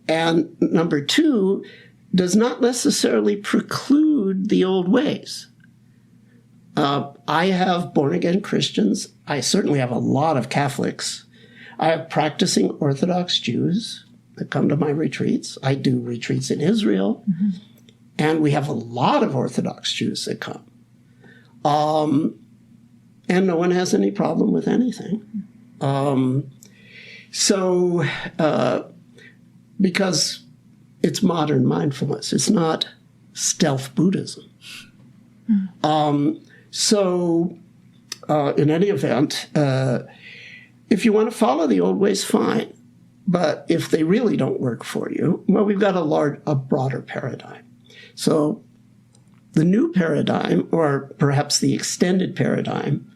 and number two, does not necessarily preclude the old ways. I have born-again Christians. I certainly have a lot of Catholics. I have practicing Orthodox Jews that come to my retreats. I do retreats in Israel. And we have a lot of Orthodox Jews that come. And no one has any problem with anything. Because it's modern mindfulness. It's not stealth Buddhism. In any event, if you want to follow the old ways, fine. But if they really don't work for you, well, we've got a broader paradigm. So the new paradigm, or perhaps the extended paradigm,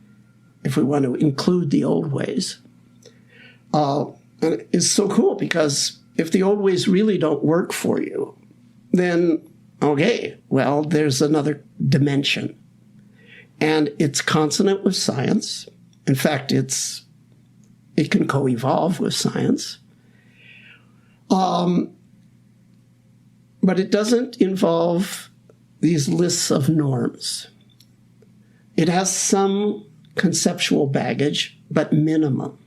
if we want to include the old ways, is so cool, because if the old ways really don't work for you, then, okay, well, there's another dimension. And it's consonant with science. In fact, it can co-evolve with science. But it doesn't involve these lists of norms. It has some conceptual baggage, but minimum.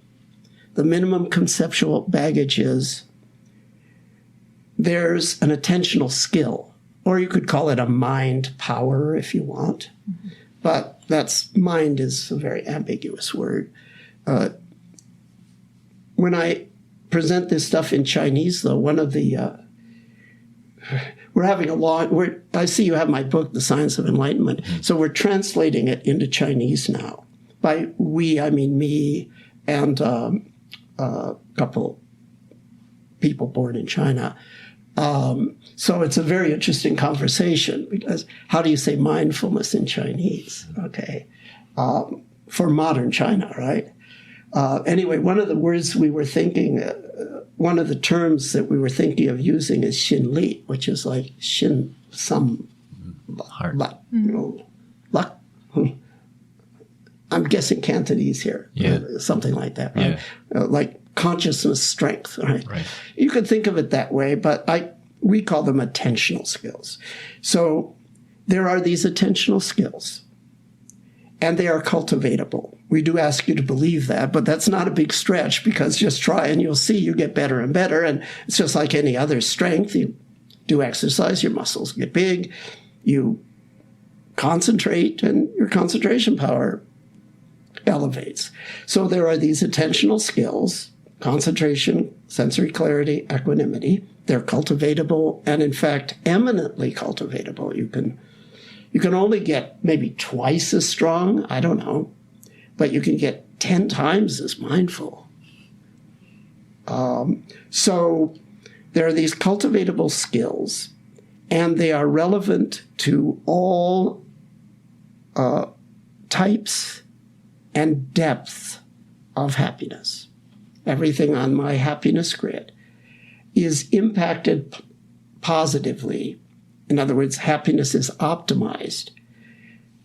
The minimum conceptual baggage is there's an attentional skill, or you could call it a mind power if you want. Mm-hmm. But mind is a very ambiguous word. When I present this stuff in Chinese, though, one of the I see you have my book, The Science of Enlightenment. So we're translating it into Chinese now. By we, I mean me and a couple people born in China. So it's a very interesting conversation, because how do you say mindfulness in Chinese? Okay. For modern China, right? Anyway, one of the words we were thinking, one of the terms that we were thinking of using is Xin Li, which is like Xin, some heart. Luck. I'm guessing Cantonese here. Yeah. Something like that, right? Yeah. Like consciousness strength, right? You could think of it that way, but we call them attentional skills. So there are these attentional skills, and they are cultivatable. We do ask you to believe that, but that's not a big stretch, because just try and you'll see you get better and better. And it's just like any other strength. You do exercise, your muscles get big, you concentrate, and your concentration power elevates. So there are these attentional skills: concentration, sensory clarity, equanimity. They're cultivatable, and in fact, eminently cultivatable. You can only get maybe twice as strong, I don't know, but you can get 10 times as mindful. So there are these cultivatable skills, and they are relevant to all types and depth of happiness. Everything on my happiness grid is impacted positively. In other words, happiness is optimized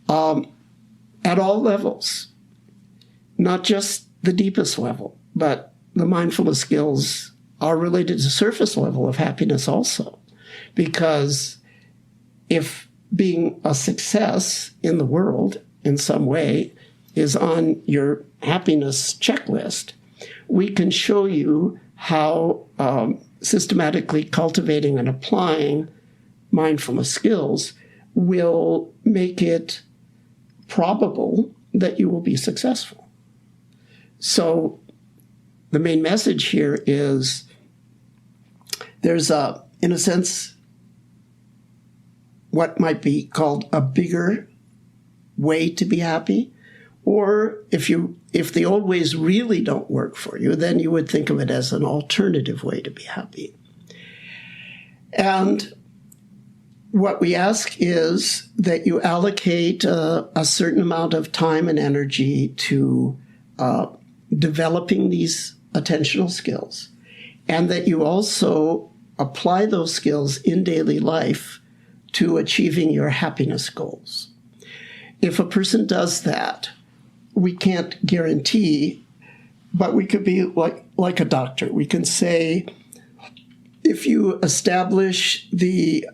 at all levels, not just the deepest level, but the mindfulness skills are related to surface level of happiness also. Because if being a success in the world in some way is on your happiness checklist, we can show you how systematically cultivating and applying mindfulness skills will make it probable that you will be successful. So the main message here is there's in a sense, what might be called a bigger way to be happy. Or if the old ways really don't work for you, then you would think of it as an alternative way to be happy. And what we ask is that you allocate a certain amount of time and energy to developing these attentional skills, and that you also apply those skills in daily life to achieving your happiness goals. If a person does that, we can't guarantee, but we could be like a doctor. We can say, if you establish the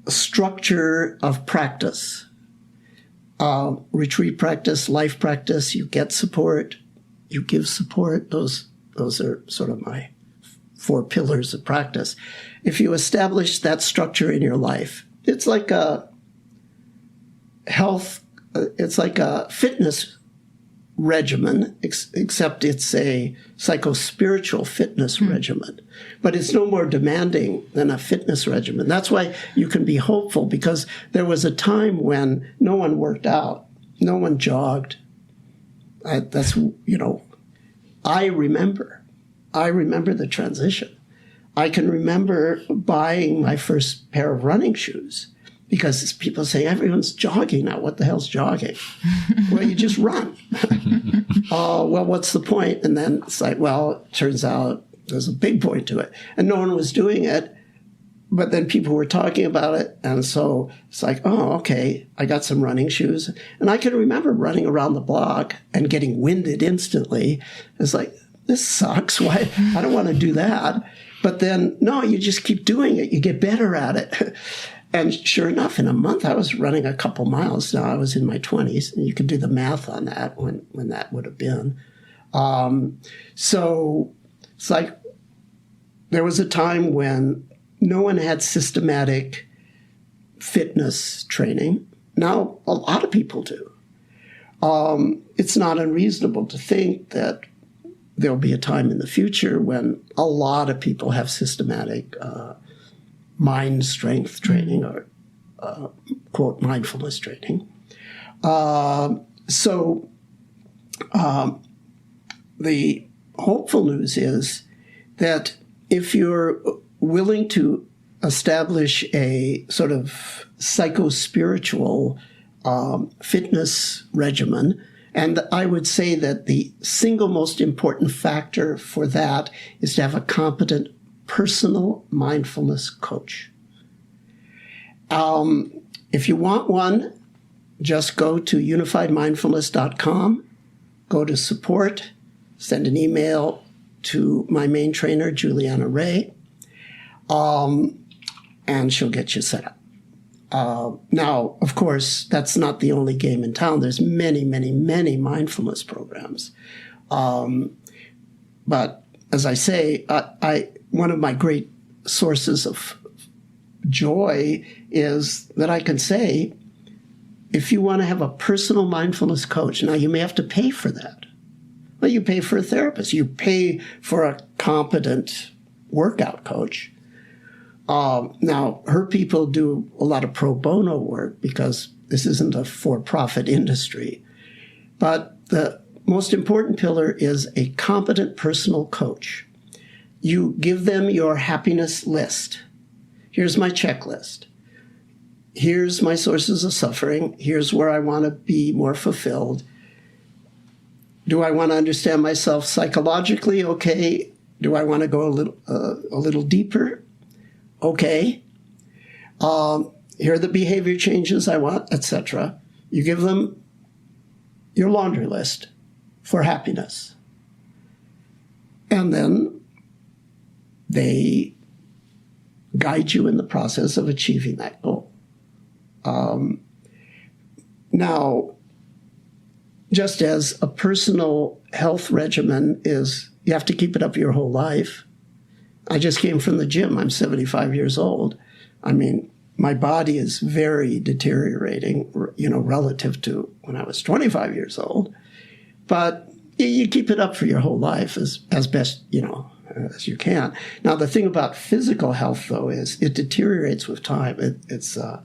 structure of practice, retreat practice, life practice, you get support, you give support. Those are sort of my 4 pillars of practice. If you establish that structure in your life, it's like a fitness regimen, except it's a psycho-spiritual fitness regimen. But it's no more demanding than a fitness regimen. That's why you can be hopeful, because there was a time when no one worked out, no one jogged. I remember. I remember the transition. I can remember buying my first pair of running shoes because people say, everyone's jogging now. What the hell's jogging? Well, you just run. Well, what's the point? And then it's like, well, it turns out there's a big point to it. And no one was doing it. But then people were talking about it. And so it's like, oh, okay, I got some running shoes. And I can remember running around the block and getting winded instantly. It's like, this sucks. Why? I don't want to do that. But then, no, you just keep doing it. You get better at it. And sure enough, in a month, I was running a couple miles. Now, I was in my 20s. And you could do the math on that, when that would have been. So it's like there was a time when no one had systematic fitness training. Now, a lot of people do. It's not unreasonable to think that there'll be a time in the future when a lot of people have systematic mind strength training or, quote, mindfulness training. So the hopeful news is that if you're willing to establish a sort of psycho-spiritual fitness regimen, and I would say that the single most important factor for that is to have a competent personal mindfulness coach. If you want one, just go to unifiedmindfulness.com, go to support, send an email to my main trainer, Juliana Ray, and she'll get you set up. Now, of course, that's not the only game in town. There's many, many, many mindfulness programs. But as I say, one of my great sources of joy is that I can say, if you want to have a personal mindfulness coach, now you may have to pay for that. Well, you pay for a therapist. You pay for a competent workout coach. Now, her people do a lot of pro bono work because this isn't a for-profit industry. But the most important pillar is a competent personal coach. You give them your happiness list. Here's my checklist. Here's my sources of suffering. Here's where I want to be more fulfilled. Do I want to understand myself psychologically? Okay. Do I want to go a little deeper? Okay. Here are the behavior changes I want, etc. You give them your laundry list for happiness. And then they guide you in the process of achieving that goal. Now, just as a personal health regimen is, you have to keep it up your whole life. I just came from the gym. I'm 75 years old. I mean, my body is very deteriorating, relative to when I was 25 years old. But you keep it up for your whole life as best, as you can. Now, the thing about physical health, though, is it deteriorates with time. It's an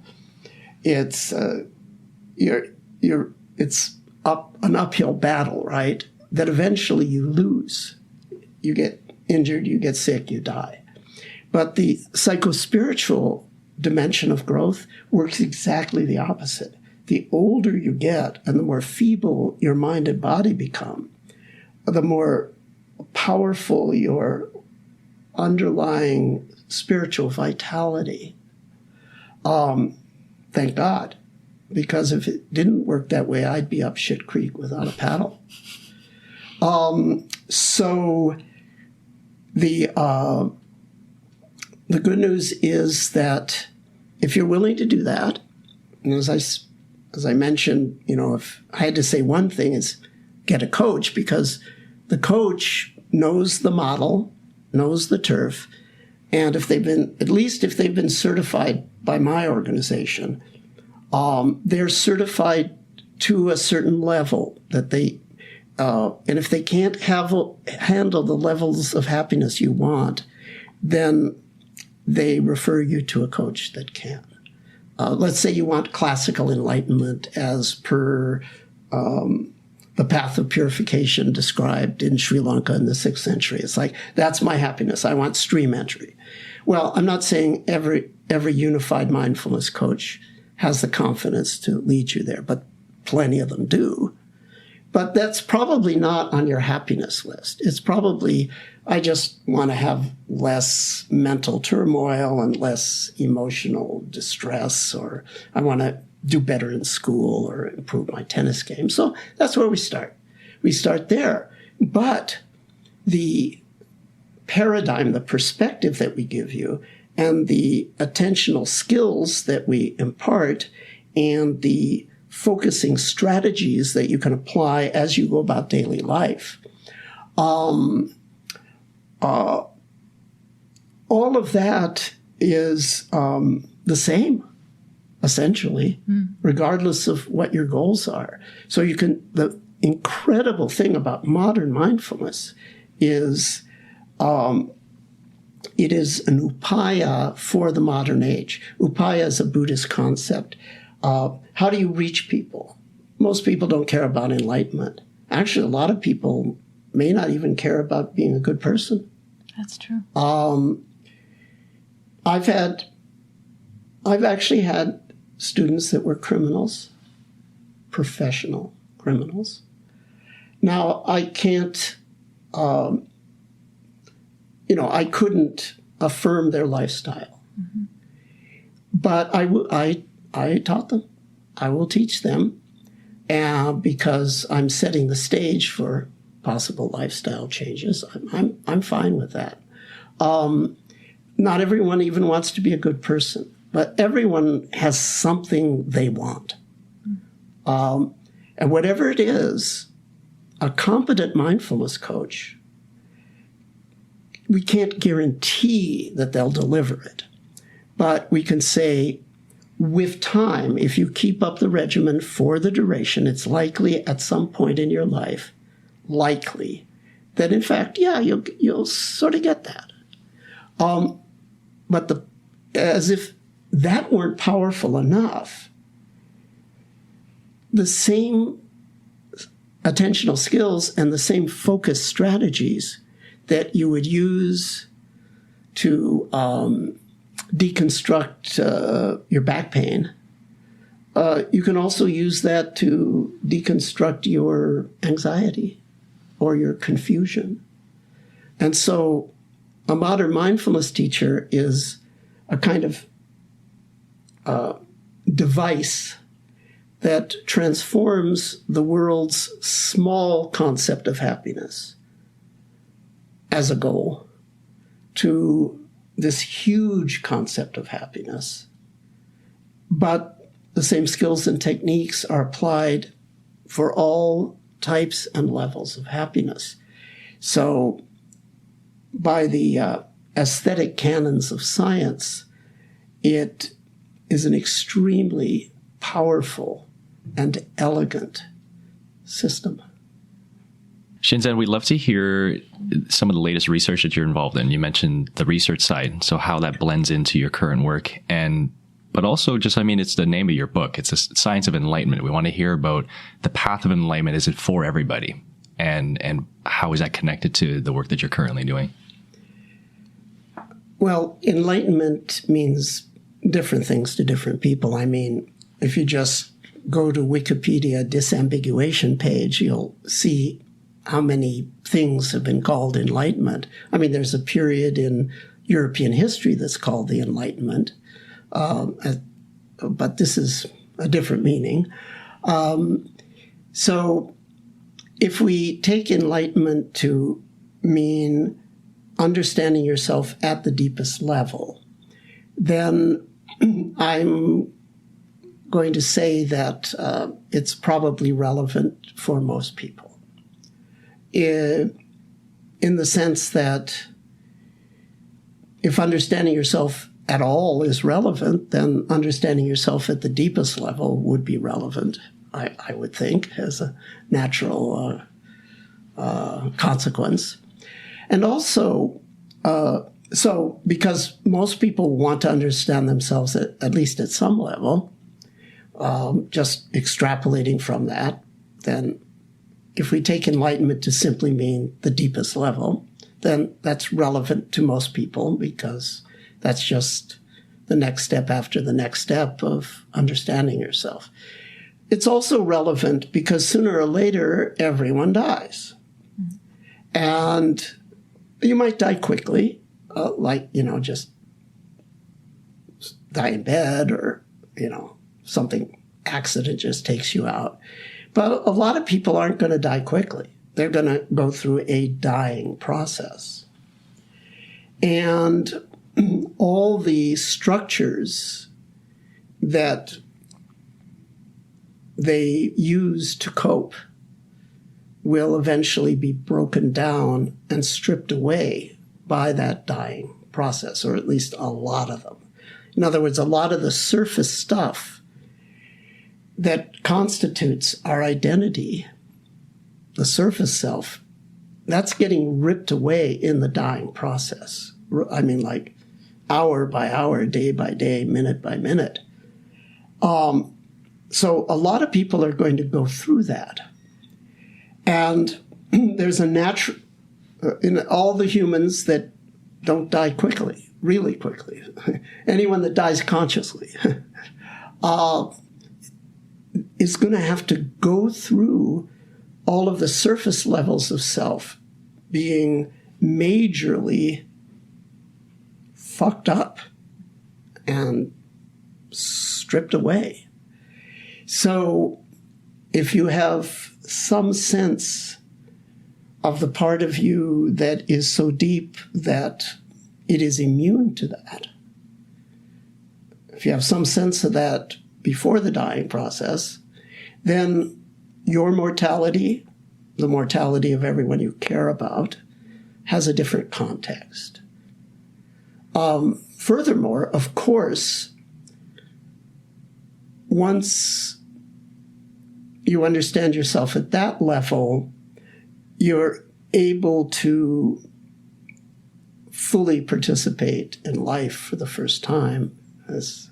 uphill battle, right? That eventually you lose. You get injured, you get sick, you die. But the psychospiritual dimension of growth works exactly the opposite. The older you get and the more feeble your mind and body become, the more powerful your underlying spiritual vitality. Thank God. Because if it didn't work that way, I'd be up shit creek without a paddle. So the good news is that if you're willing to do that, and as I mentioned, if I had to say one thing, is get a coach, because the coach knows the model, knows the turf, and if they've been certified by my organization, they're certified to a certain level that and if they can't handle the levels of happiness you want, then they refer you to a coach that can. Let's say you want classical enlightenment as per the the path of purification described in Sri Lanka in the 6th century. It's like, that's my happiness. I want stream entry. Well, I'm not saying every unified mindfulness coach has the confidence to lead you there, but plenty of them do. But that's probably not on your happiness list. It's probably, I just want to have less mental turmoil and less emotional distress, or I want to do better in school or improve my tennis game. So that's where we start. We start there. But the paradigm, the perspective that we give you, and the attentional skills that we impart, and the focusing strategies that you can apply as you go about daily life, all of that is the same, essentially, regardless of what your goals are. So the incredible thing about modern mindfulness is it is an upaya for the modern age. Upaya is a Buddhist concept. How do you reach people? Most people don't care about enlightenment. Actually, a lot of people may not even care about being a good person. That's true. I've actually had students that were criminals, professional criminals. Now, I can't, I couldn't affirm their lifestyle. Mm-hmm. But I taught them. I will teach them, because I'm setting the stage for possible lifestyle changes. I'm fine with that. Not everyone even wants to be a good person, but everyone has something they want. And whatever it is, a competent mindfulness coach, we can't guarantee that they'll deliver it, but we can say, with time, if you keep up the regimen for the duration, it's likely at some point in your life, that in fact, you'll sort of get that. But as if that weren't powerful enough, the same attentional skills and the same focus strategies that you would use to deconstruct your back pain, you can also use that to deconstruct your anxiety or your confusion. And so a modern mindfulness teacher is a kind of device that transforms the world's small concept of happiness as a goal to this huge concept of happiness. But the same skills and techniques are applied for all types and levels of happiness. So by the aesthetic canons of science, it is an extremely powerful and elegant system. Shinzen, we'd love to hear some of the latest research that you're involved in. You mentioned the research side, so how that blends into your current work. But also it's the name of your book. It's a Science of Enlightenment. We want to hear about the path of enlightenment. Is it for everybody? And how is that connected to the work that you're currently doing? Well, enlightenment means different things to different people. I mean, if you just go to Wikipedia disambiguation page, you'll see how many things have been called enlightenment. I mean, there's a period in European history that's called the Enlightenment, but this is a different meaning. So if we take enlightenment to mean understanding yourself at the deepest level, then I'm going to say that it's probably relevant for most people. In the sense that if understanding yourself at all is relevant, then understanding yourself at the deepest level would be relevant, I would think, as a natural consequence. And also, so because most people want to understand themselves at least at some level, just extrapolating from that, then if we take enlightenment to simply mean the deepest level, then that's relevant to most people because that's just the next step after the next step of understanding yourself. It's also relevant because sooner or later, everyone dies. And you might die quickly, just die in bed or, something, accident just takes you out. But a lot of people aren't going to die quickly. They're going to go through a dying process. And all the structures that they use to cope will eventually be broken down and stripped away by that dying process, or at least a lot of them. In other words, a lot of the surface stuff that constitutes our identity, the surface self, that's getting ripped away in the dying process. I mean, like hour by hour, day by day, minute by minute. So a lot of people are going to go through that. And there's a natural, in all the humans that don't die quickly, really quickly, anyone that dies consciously, is going to have to go through all of the surface levels of self being majorly fucked up and stripped away. So if you have some sense of the part of you that is so deep that it is immune to that, if you have some sense of that before the dying process, then your mortality, the mortality of everyone you care about, has a different context. Furthermore, of course, once you understand yourself at that level, you're able to fully participate in life for the first time. There's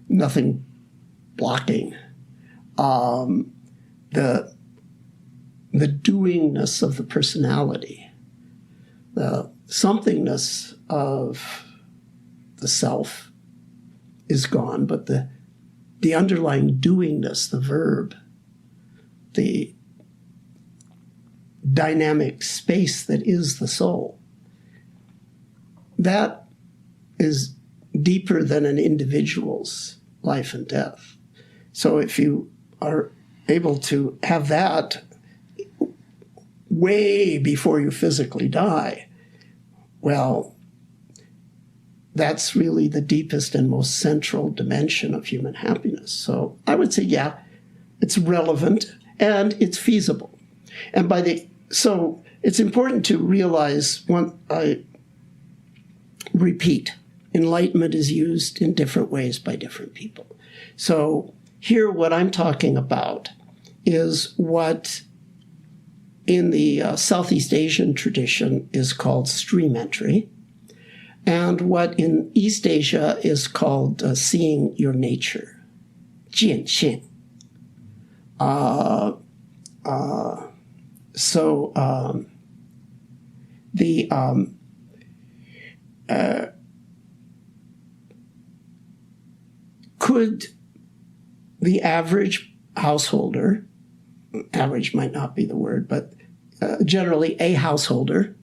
nothing blocking. The doingness of the personality, the somethingness of the self is gone, but the underlying doingness, the verb, the dynamic space that is the soul, that is deeper than an individual's life and death. So if you are able to have that way before you physically die, well, that's really the deepest and most central dimension of human happiness. So I would say, yeah, it's relevant and it's feasible. And so it's important to realize, I repeat, enlightenment is used in different ways by different people. So here what I'm talking about is what in the Southeast Asian tradition is called stream entry, and what in East Asia is called seeing your nature, 见性. Could the average householder, average might not be the word, but generally a householder,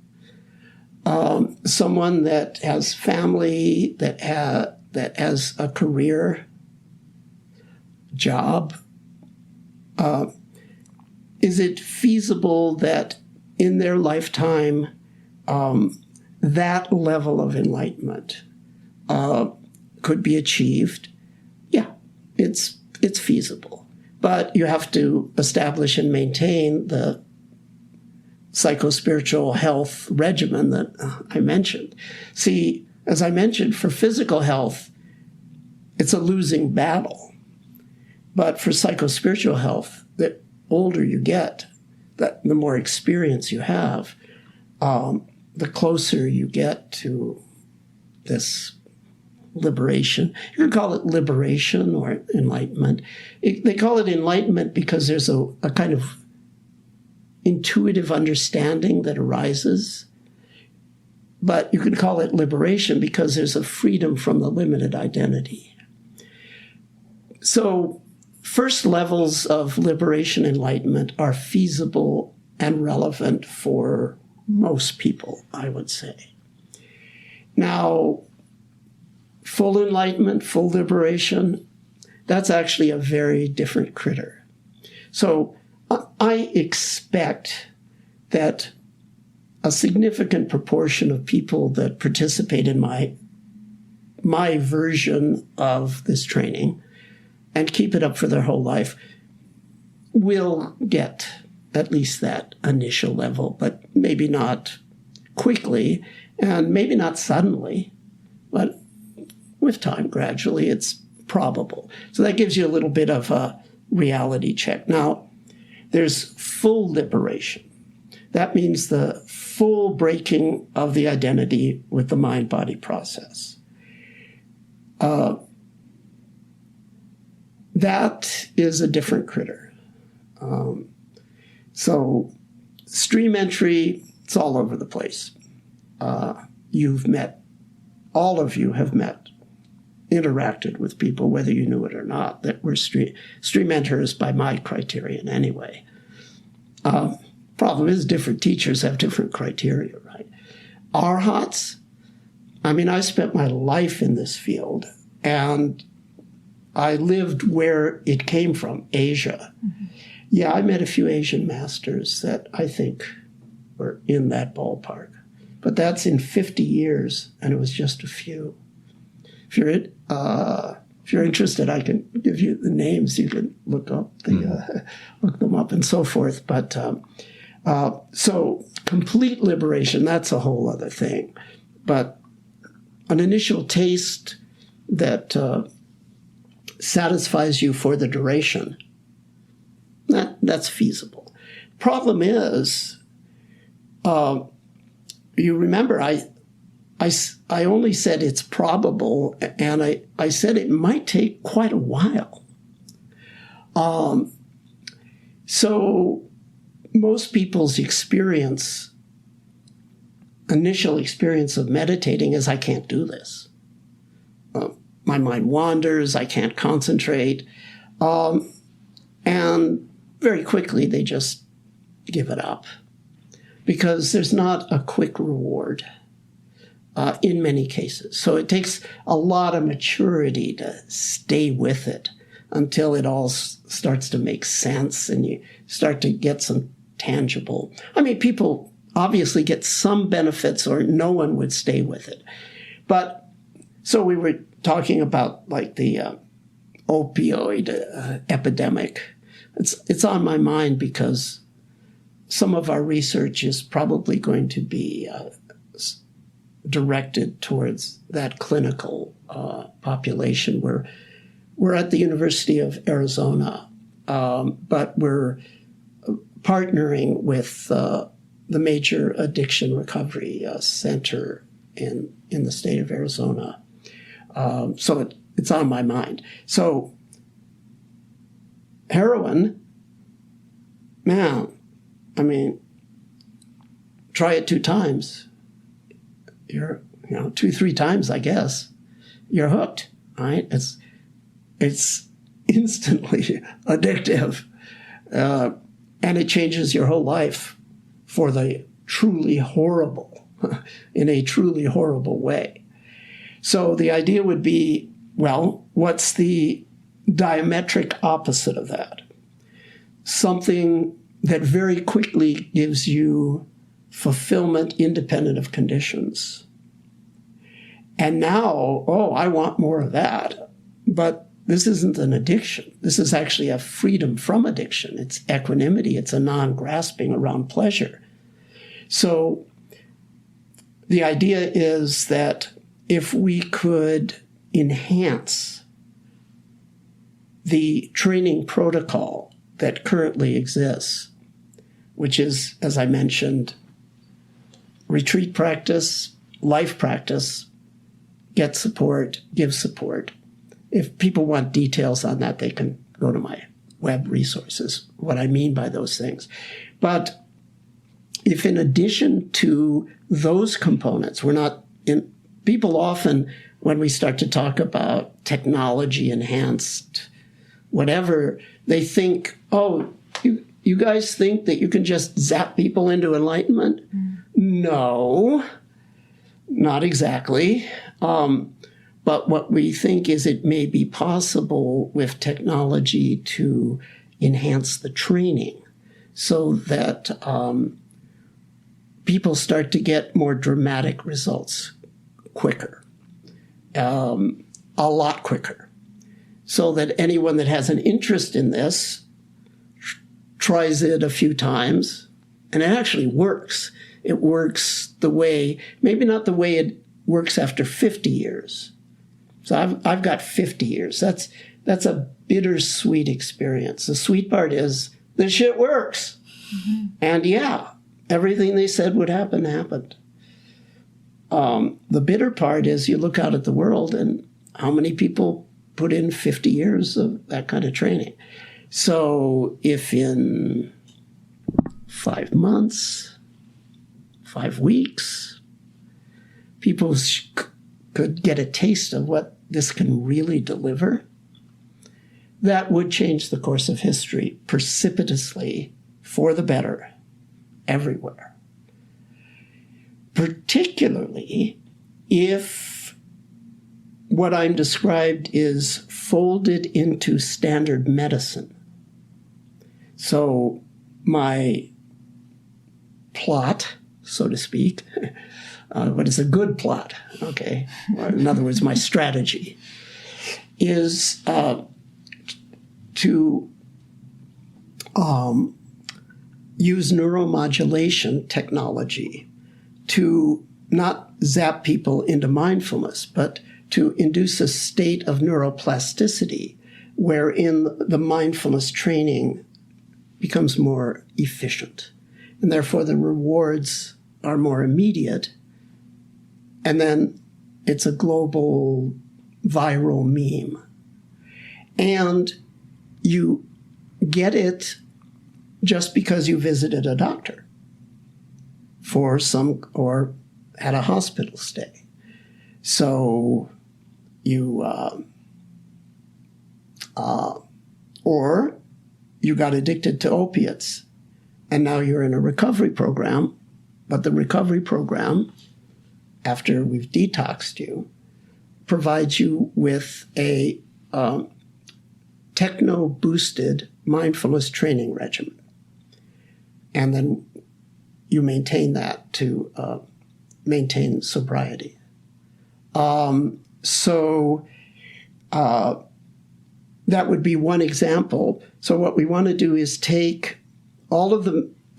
someone that has family, that has a career, job, is it feasible that in their lifetime that level of enlightenment could be achieved? Yeah, it's feasible. But you have to establish and maintain the psychospiritual health regimen that I mentioned. See, as I mentioned, for physical health, it's a losing battle. But for psychospiritual health, the older you get, the more experience you have, the closer you get to this liberation. You can call it liberation or enlightenment. They call it enlightenment because there's a kind of intuitive understanding that arises. But you can call it liberation because there's a freedom from the limited identity. So first levels of liberation enlightenment are feasible and relevant for most people, I would say. Now, full enlightenment, full liberation, that's actually a very different critter. So I expect that a significant proportion of people that participate in my version of this training and keep it up for their whole life will get at least that initial level, but maybe not quickly and maybe not suddenly, but with time, gradually, it's probable. So that gives you a little bit of a reality check. Now, there's full liberation. That means the full breaking of the identity with the mind-body process. That is a different critter. So stream entry, it's all over the place. All of you have met, interacted with people, whether you knew it or not, that were stream enters by my criterion anyway. Problem is, different teachers have different criteria, right? Arhats, I spent my life in this field, and I lived where it came from, Asia. Mm-hmm. Yeah, I met a few Asian masters that I think were in that ballpark. But that's in 50 years, and it was just a few. If you're interested, I can give you the names. You can look them up and so forth. But so complete liberation, that's a whole other thing. But an initial taste that satisfies you for the duration, that's feasible. Problem is, you remember I only said it's probable, and I said it might take quite a while. So most people's initial experience of meditating is, I can't do this. My mind wanders, I can't concentrate. And very quickly they just give it up because there's not a quick reward in many cases. So it takes a lot of maturity to stay with it until it all starts to make sense and you start to get some tangible. People obviously get some benefits or no one would stay with it. But so we were talking about like the opioid epidemic. It's on my mind because some of our research is probably going to be directed towards that clinical population. We're at the University of Arizona, but we're partnering with the major addiction recovery center in the state of Arizona. So it's on my mind. So heroin, man, try it 2 times. You're, 2-3 times, I guess, you're hooked, right? It's instantly addictive. And it changes your whole life for the truly horrible, in a truly horrible way. So the idea would be, well, what's the diametric opposite of that? Something that very quickly gives you fulfillment independent of conditions. And now, I want more of that. But this isn't an addiction. This is actually a freedom from addiction. It's equanimity. It's a non-grasping around pleasure. So the idea is that if we could enhance the training protocol that currently exists, which is, as I mentioned, retreat practice, life practice, get support, give support. If people want details on that, they can go to my web resources, what I mean by those things. But if in addition to those components, people often, when we start to talk about technology enhanced, whatever, they think, oh, you guys think that you can just zap people into enlightenment? No, not exactly. But what we think is it may be possible with technology to enhance the training so that people start to get more dramatic results quicker, a lot quicker, so that anyone that has an interest in this tries it a few times, and it actually works. It works the way, maybe not the way it works after 50 years. So I've got 50 years. That's a bittersweet experience. The sweet part is this shit works. Mm-hmm. And yeah, everything they said would happen happened. The bitter part is you look out at the world and how many people put in 50 years of that kind of training. So if in 5 months, 5 weeks, people could get a taste of what this can really deliver, that would change the course of history precipitously for the better everywhere. Particularly if what I'm described is folded into standard medicine. So my plot, so to speak, but it's a good plot, okay? Or in other words, my strategy is to use neuromodulation technology to not zap people into mindfulness, but to induce a state of neuroplasticity wherein the mindfulness training becomes more efficient. And therefore the rewards are more immediate. And then it's a global viral meme. And you get it just because you visited a doctor or had a hospital stay. So you, or you got addicted to opiates and now you're in a recovery program, but the recovery program, after we've detoxed you, provides you with a techno-boosted mindfulness training regimen. And then you maintain that to maintain sobriety. So that would be one example. So what we want to do is take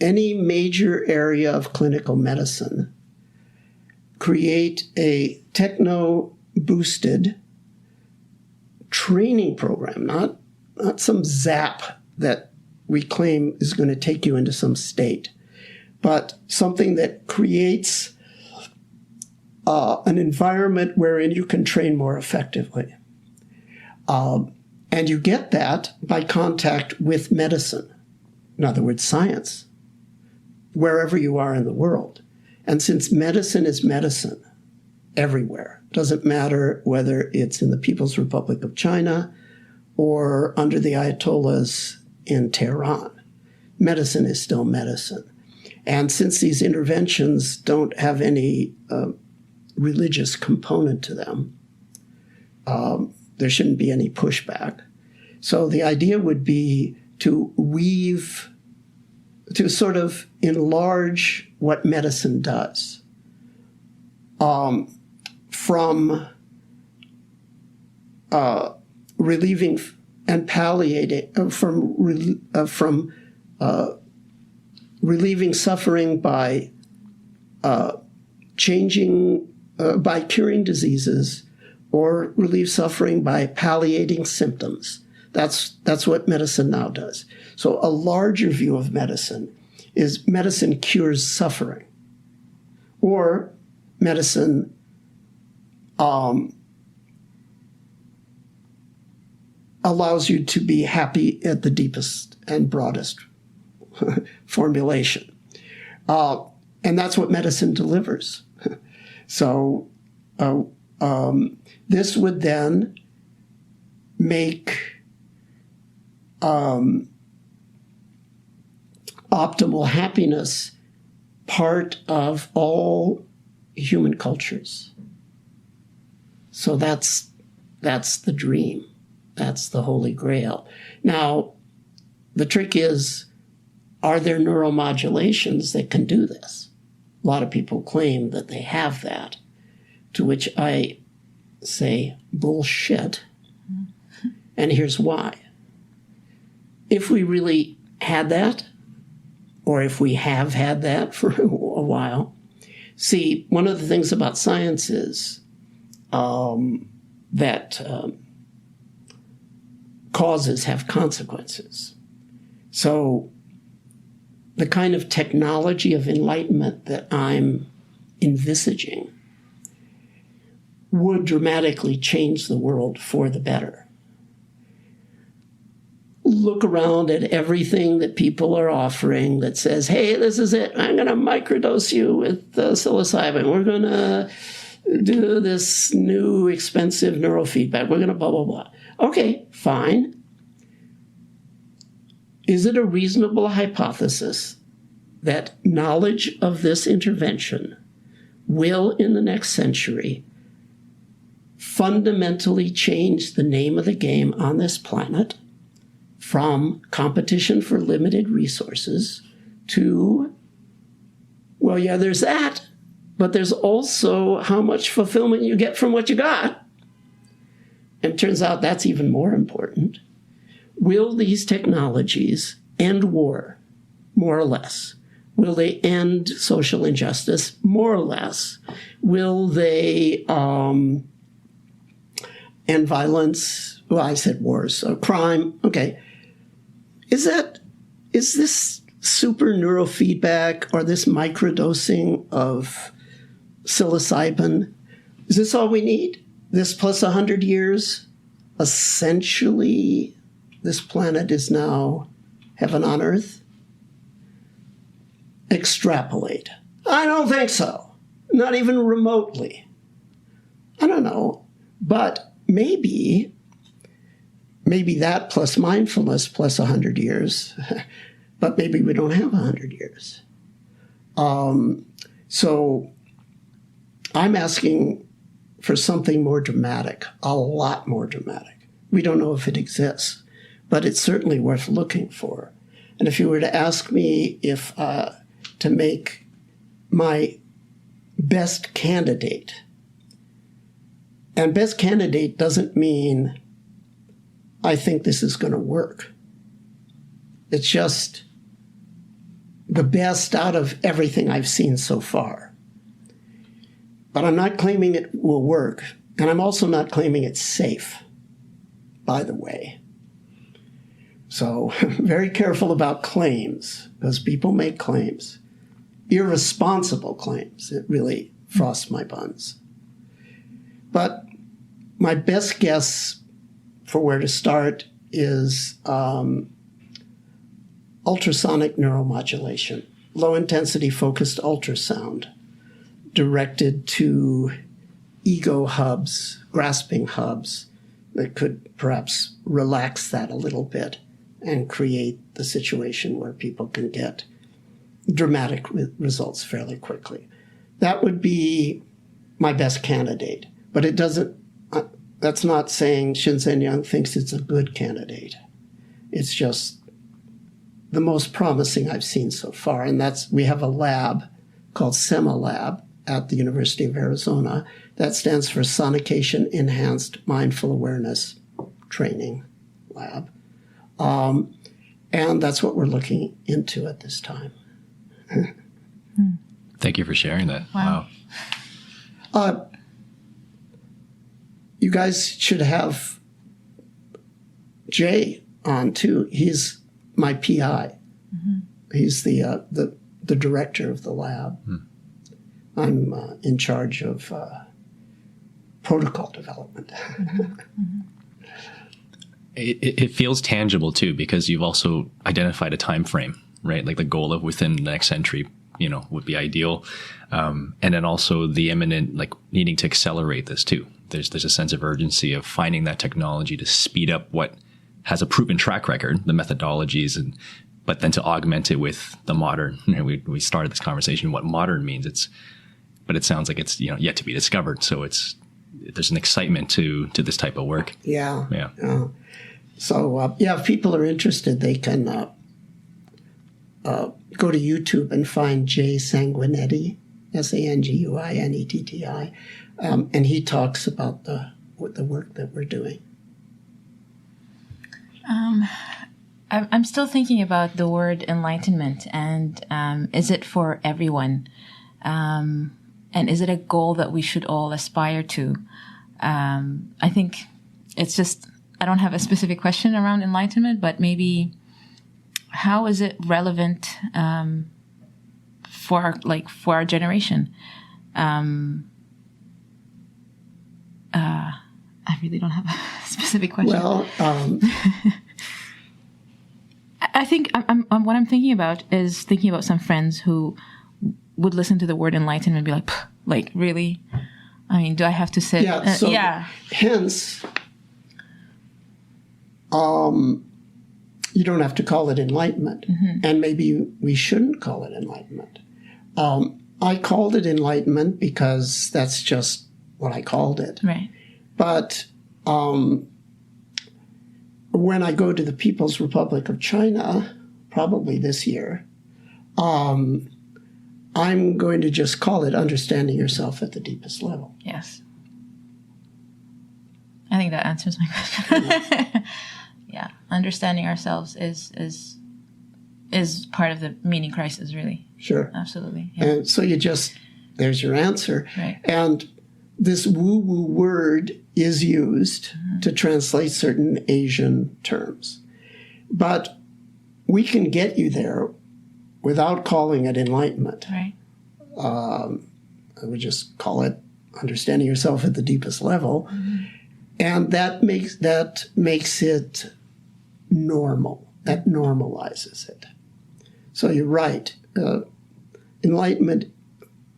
any major area of clinical medicine, create a techno-boosted training program, not some zap that we claim is going to take you into some state, but something that creates an environment wherein you can train more effectively. And you get that by contact with medicine, in other words, science, wherever you are in the world. And since medicine is medicine everywhere, doesn't matter whether it's in the People's Republic of China or under the Ayatollahs in Tehran, medicine is still medicine. And since these interventions don't have any religious component to them, there shouldn't be any pushback. So the idea would be to sort of enlarge what medicine does, from relieving and palliating, from relieving suffering by by curing diseases, or relieve suffering by palliating symptoms. That's what medicine now does. So a larger view of medicine is medicine cures suffering, or medicine allows you to be happy at the deepest and broadest formulation. And that's what medicine delivers. So this would then make optimal happiness part of all human cultures. So that's the dream. That's the Holy Grail. Now, the trick is, are there neuromodulations that can do this? A lot of people claim that they have that, to which I say, bullshit. And here's why. If we really had that, or if we have had that for a while, see, one of the things about science is that causes have consequences. So the kind of technology of enlightenment that I'm envisaging would dramatically change the world for the better. Look around at everything that people are offering that says, hey, this is it. I'm going to microdose you with psilocybin. We're going to do this new expensive neurofeedback. We're going to blah, blah, blah. Okay, fine. Is it a reasonable hypothesis that knowledge of this intervention will, in the next century, fundamentally change the name of the game on this planet from competition for limited resources to, well, yeah, there's that, but there's also how much fulfillment you get from what you got. And it turns out that's even more important. Will these technologies end war, more or less? Will they end social injustice, more or less? Will they end violence? Well, I said wars, so crime. Okay. Is this super neurofeedback or this microdosing of psilocybin, is this all we need? This plus 100 years? Essentially, this planet is now heaven on earth? Extrapolate. I don't think so. Not even remotely. I don't know. But maybe that plus mindfulness plus 100 years, but maybe we don't have 100 years. So I'm asking for something more dramatic, a lot more dramatic. We don't know if it exists, but it's certainly worth looking for. And if you were to ask me if to make my best candidate, and best candidate doesn't mean I think this is going to work. It's just the best out of everything I've seen so far. But I'm not claiming it will work, and I'm also not claiming it's safe, by the way. So very careful about claims, because people make claims. Irresponsible claims. It really frosts my buns. But my best guess for where to start is ultrasonic neuromodulation, low-intensity focused ultrasound directed to ego hubs, grasping hubs that could perhaps relax that a little bit and create the situation where people can get dramatic results fairly quickly. That would be my best candidate, but it doesn't. That's not saying Shinzen Young thinks it's a good candidate. It's just the most promising I've seen so far, and we have a lab called SEMA Lab at the University of Arizona. That stands for Sonication Enhanced Mindful Awareness Training Lab. And that's what we're looking into at this time. Thank you for sharing that. Wow. You guys should have Jay on too. He's my PI. Mm-hmm. He's the director of the lab. I'm in charge of protocol development. Mm-hmm. It feels tangible too, because you've also identified a time frame, right? Like the goal of within the next century, would be ideal. And then also the imminent, like needing to accelerate this too. There's a sense of urgency of finding that technology to speed up what has a proven track record, the methodologies, but then to augment it with the modern. We started this conversation what modern means. But it sounds like it's yet to be discovered. So there's an excitement to this type of work. Yeah. Yeah. So if people are interested, they can go to YouTube and find Jay Sanguinetti, Sanguinetti, and he talks about the work that we're doing. I'm still thinking about the word enlightenment, and is it for everyone? And is it a goal that we should all aspire to? I think it's just, I don't have a specific question around enlightenment, but maybe how is it relevant for our generation? I really don't have a specific question. Well, I think what I'm thinking about is thinking about some friends who would listen to the word enlightenment and be like, really? I mean, do I have to sit? Yeah. Hence, you don't have to call it enlightenment. Mm-hmm. And maybe we shouldn't call it enlightenment. I called it enlightenment because that's just what I called it. Right. But when I go to the People's Republic of China, probably this year, I'm going to just call it understanding yourself at the deepest level. Yes. I think that answers my question. Yeah. Understanding ourselves is part of the meaning crisis, really. Sure. Absolutely. Yeah. And so there's your answer. Right. And this woo-woo word is used to translate certain Asian terms. But we can get you there without calling it enlightenment. Right. I would just call it understanding yourself at the deepest level. Mm-hmm. And that makes it normal. That normalizes it. So you're right. Enlightenment,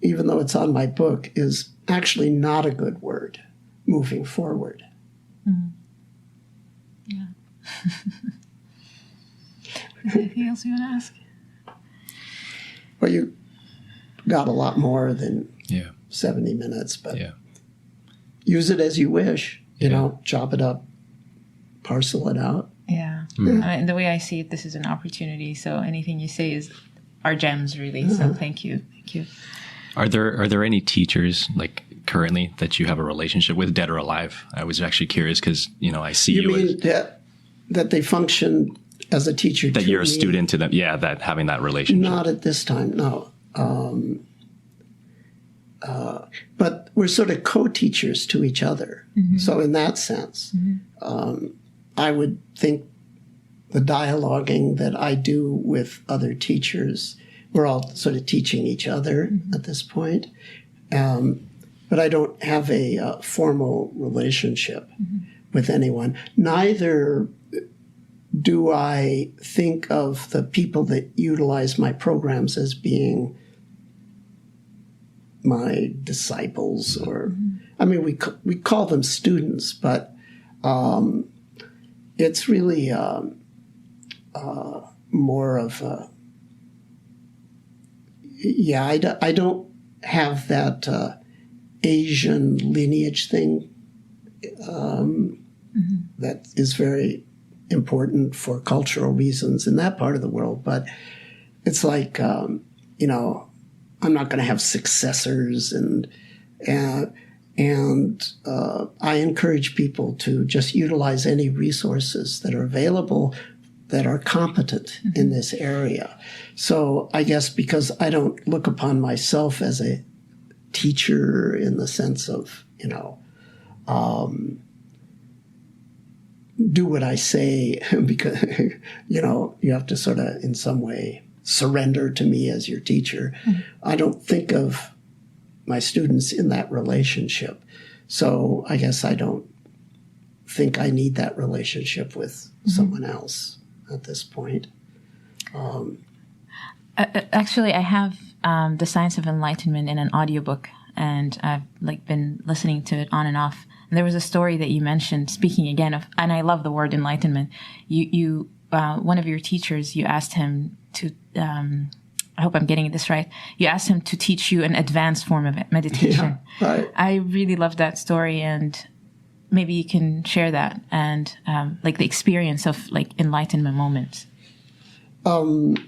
even though it's on my book, is actually not a good word moving forward. Mm-hmm. Yeah. Anything else you want to ask? Well, you got a lot more than 70 minutes, but use it as you wish. Chop it up, parcel it out. Yeah. Mm. I mean, the way I see it, this is an opportunity. So anything you say are gems, really. Mm-hmm. So thank you. Thank you. Are there any teachers like currently that you have a relationship with, dead or alive? I was actually curious because, I see you mean that they function as a teacher that you're a student to them. Yeah, that having that relationship. Not at this time, no. But we're sort of co-teachers to each other. Mm-hmm. So in that sense, I would think the dialoguing that I do with other teachers, we're all sort of teaching each other at this point. But I don't have a formal relationship with anyone. Neither do I think of the people that utilize my programs as being my disciples, or I mean, we call them students, but it's really more of a I don't have that Asian lineage thing that is very important for cultural reasons in that part of the world, but it's like I'm not going to have successors, and I encourage people to just utilize any resources that are available that are competent in this area. So I guess because I don't look upon myself as a teacher in the sense of, do what I say, because, you have to sort of in some way surrender to me as your teacher. I don't think of my students in that relationship. So I guess I don't think I need that relationship with someone else at this point. Actually, I The Science of Enlightenment in an audiobook, and I've been listening to it on and off. And there was a story that you mentioned, speaking again of, and I love the word enlightenment. You one of your teachers, you asked him to, I hope I'm getting this right. You asked him to teach you an advanced form of meditation. Yeah, right. I really love that story, and maybe you can share that and the experience of enlightenment moments. Can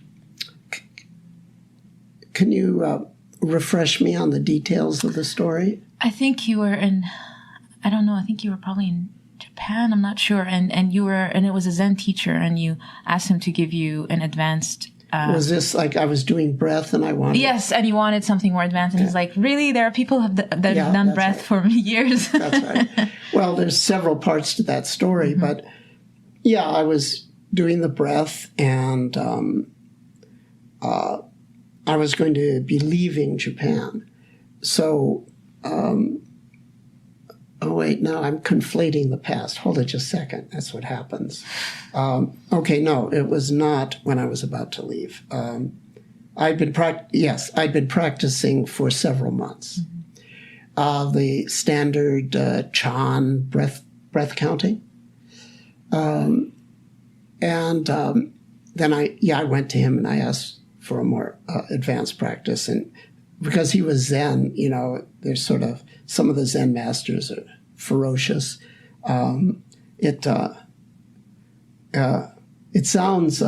you refresh me on the details of the story? I think you were I think you were probably in Japan, I'm not sure. And it was a Zen teacher, and you asked him to give you an advanced... was this I was doing breath and I wanted... Yes, and he wanted something more advanced. And he's like, really? There are people that have done breath for years. That's right. Well, there's several parts to that story, but yeah, I was doing the breath, and I was going to be leaving Japan. So, now I'm conflating the past. Hold it just a second. That's what happens. No, it was not when I was about to leave. I'd been practicing for several months. The standard Chan breath counting. Then I went to him and I asked for a more advanced practice. And because he was Zen, there's sort of, some of the Zen masters are ferocious. It sounds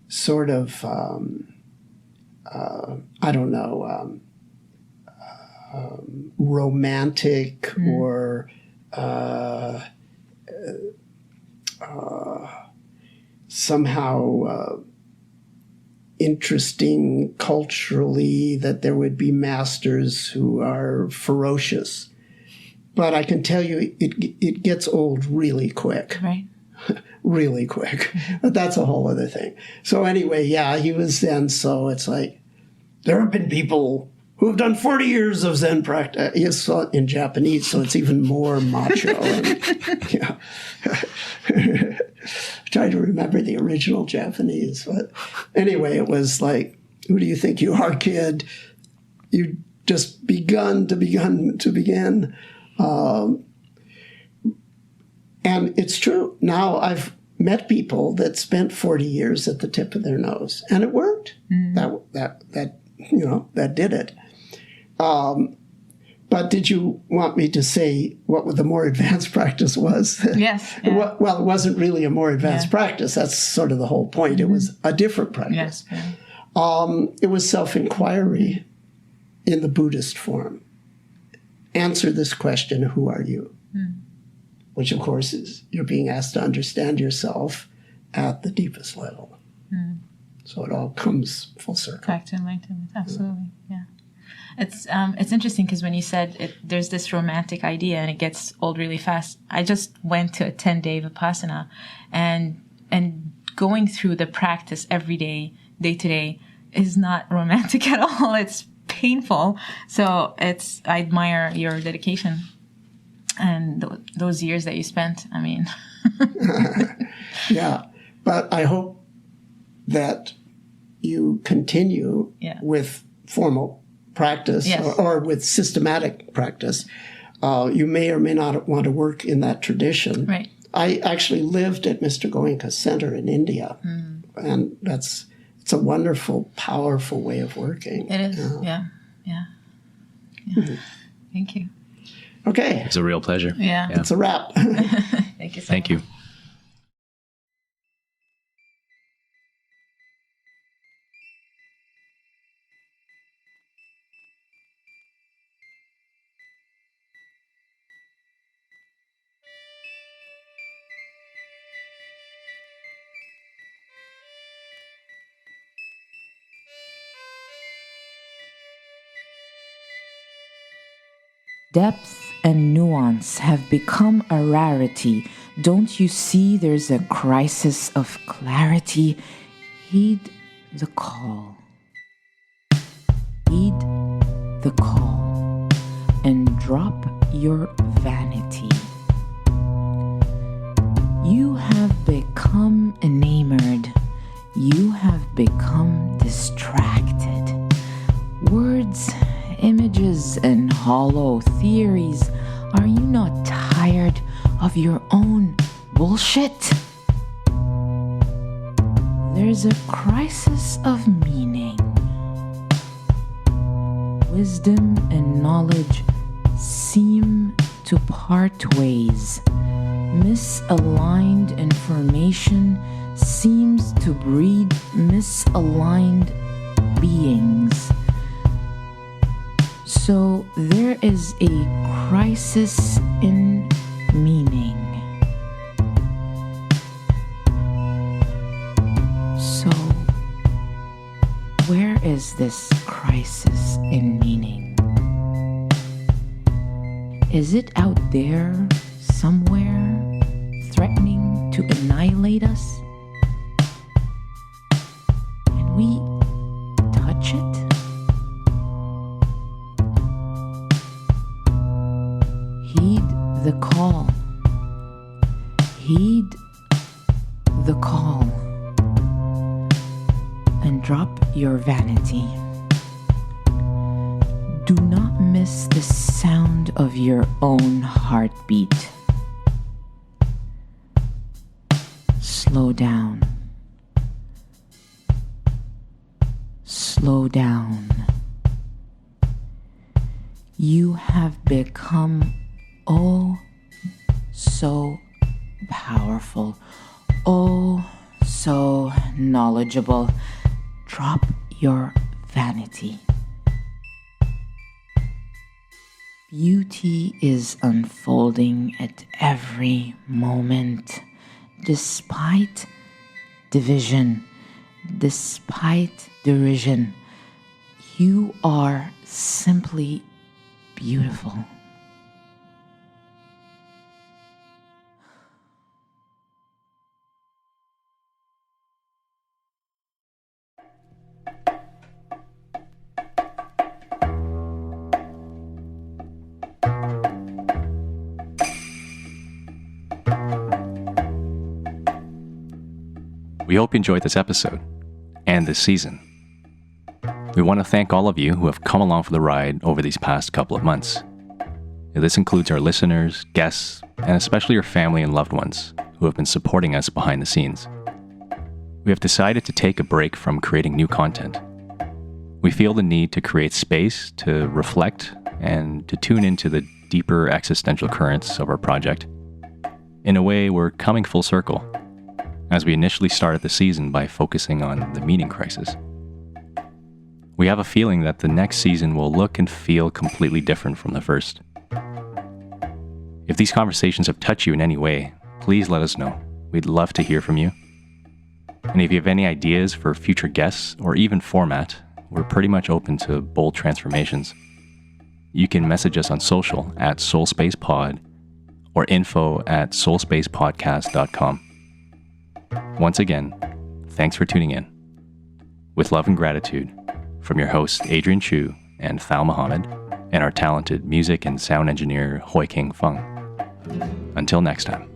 sort of, romantic or somehow interesting culturally, that there would be masters who are ferocious. But I can tell you, it gets old really quick. Right. Really quick. But that's a whole other thing. So anyway, yeah, he was Zen. So it's like, there have been people who have done 40 years of Zen practice. It's in Japanese, so it's even more macho. Yeah. Try to remember the original Japanese. But anyway, it was like, who do you think you are, kid? You just begin. And it's true. Now I've met people that spent 40 years at the tip of their nose, and it worked. That did it. But did you want me to say what the more advanced practice was? Yes. Yeah. Well, it wasn't really a more advanced practice. That's sort of the whole point. It was a different practice. Yes. It was self-inquiry in the Buddhist form. Answer this question, who are you? Which, of course, is you're being asked to understand yourself at the deepest level. So it all comes full circle. Back to enlightenment. Absolutely. Yeah. It's interesting because when you said there's this romantic idea and it gets old really fast. I just went to a 10-day Vipassana, and going through the practice every day, day to day, is not romantic at all. It's painful. So I admire your dedication and those years that you spent. I mean, yeah, but I hope that you continue with formal practice or with systematic practice. You may or may not want to work in that tradition. Right. I actually lived at Mr. Goenka's center in India, and it's a wonderful, powerful way of working. It is. Yeah. Thank you. Okay. It's a real pleasure. Yeah. It's a wrap. Thank you so much. Thank you. Depth and nuance have become a rarity. Don't you see there's a crisis of clarity? Heed the call. Heed the call and drop your vanity. You have become enamored. You become distracted. Words, images, and hollow theories. Are you not tired of your own bullshit? There's a crisis of meaning. Wisdom and knowledge seem to part ways. Misaligned information seems to breed misaligned beings. So there is a crisis in meaning. So where is this crisis in meaning? Is it out there somewhere, threatening to annihilate us? Can we touch it? Heed the call. Heed the call. And drop your vanity. Do not miss the sound of your own heartbeat. Slow down. Slow down. You have become oh so powerful, oh so knowledgeable. Drop your vanity. Beauty is unfolding at every moment, despite division, despite derision. You are simply beautiful. We hope you enjoyed this episode and this season. We want to thank all of you who have come along for the ride over these past couple of months. This includes our listeners, guests, and especially your family and loved ones who have been supporting us behind the scenes. We have decided to take a break from creating new content. We feel the need to create space to reflect and to tune into the deeper existential currents of our project. In a way, we're coming full circle, as we initially started the season by focusing on the meaning crisis. We have a feeling that the next season will look and feel completely different from the first. If these conversations have touched you in any way, please let us know. We'd love to hear from you. And if you have any ideas for future guests or even format, we're pretty much open to bold transformations. You can message us on social at Soulspace Pod or info@soulspacepodcast.com. Once again, thanks for tuning in. With love and gratitude from your hosts Adrian Chu and Thal Muhammad, and our talented music and sound engineer Hoi King Feng. Until next time.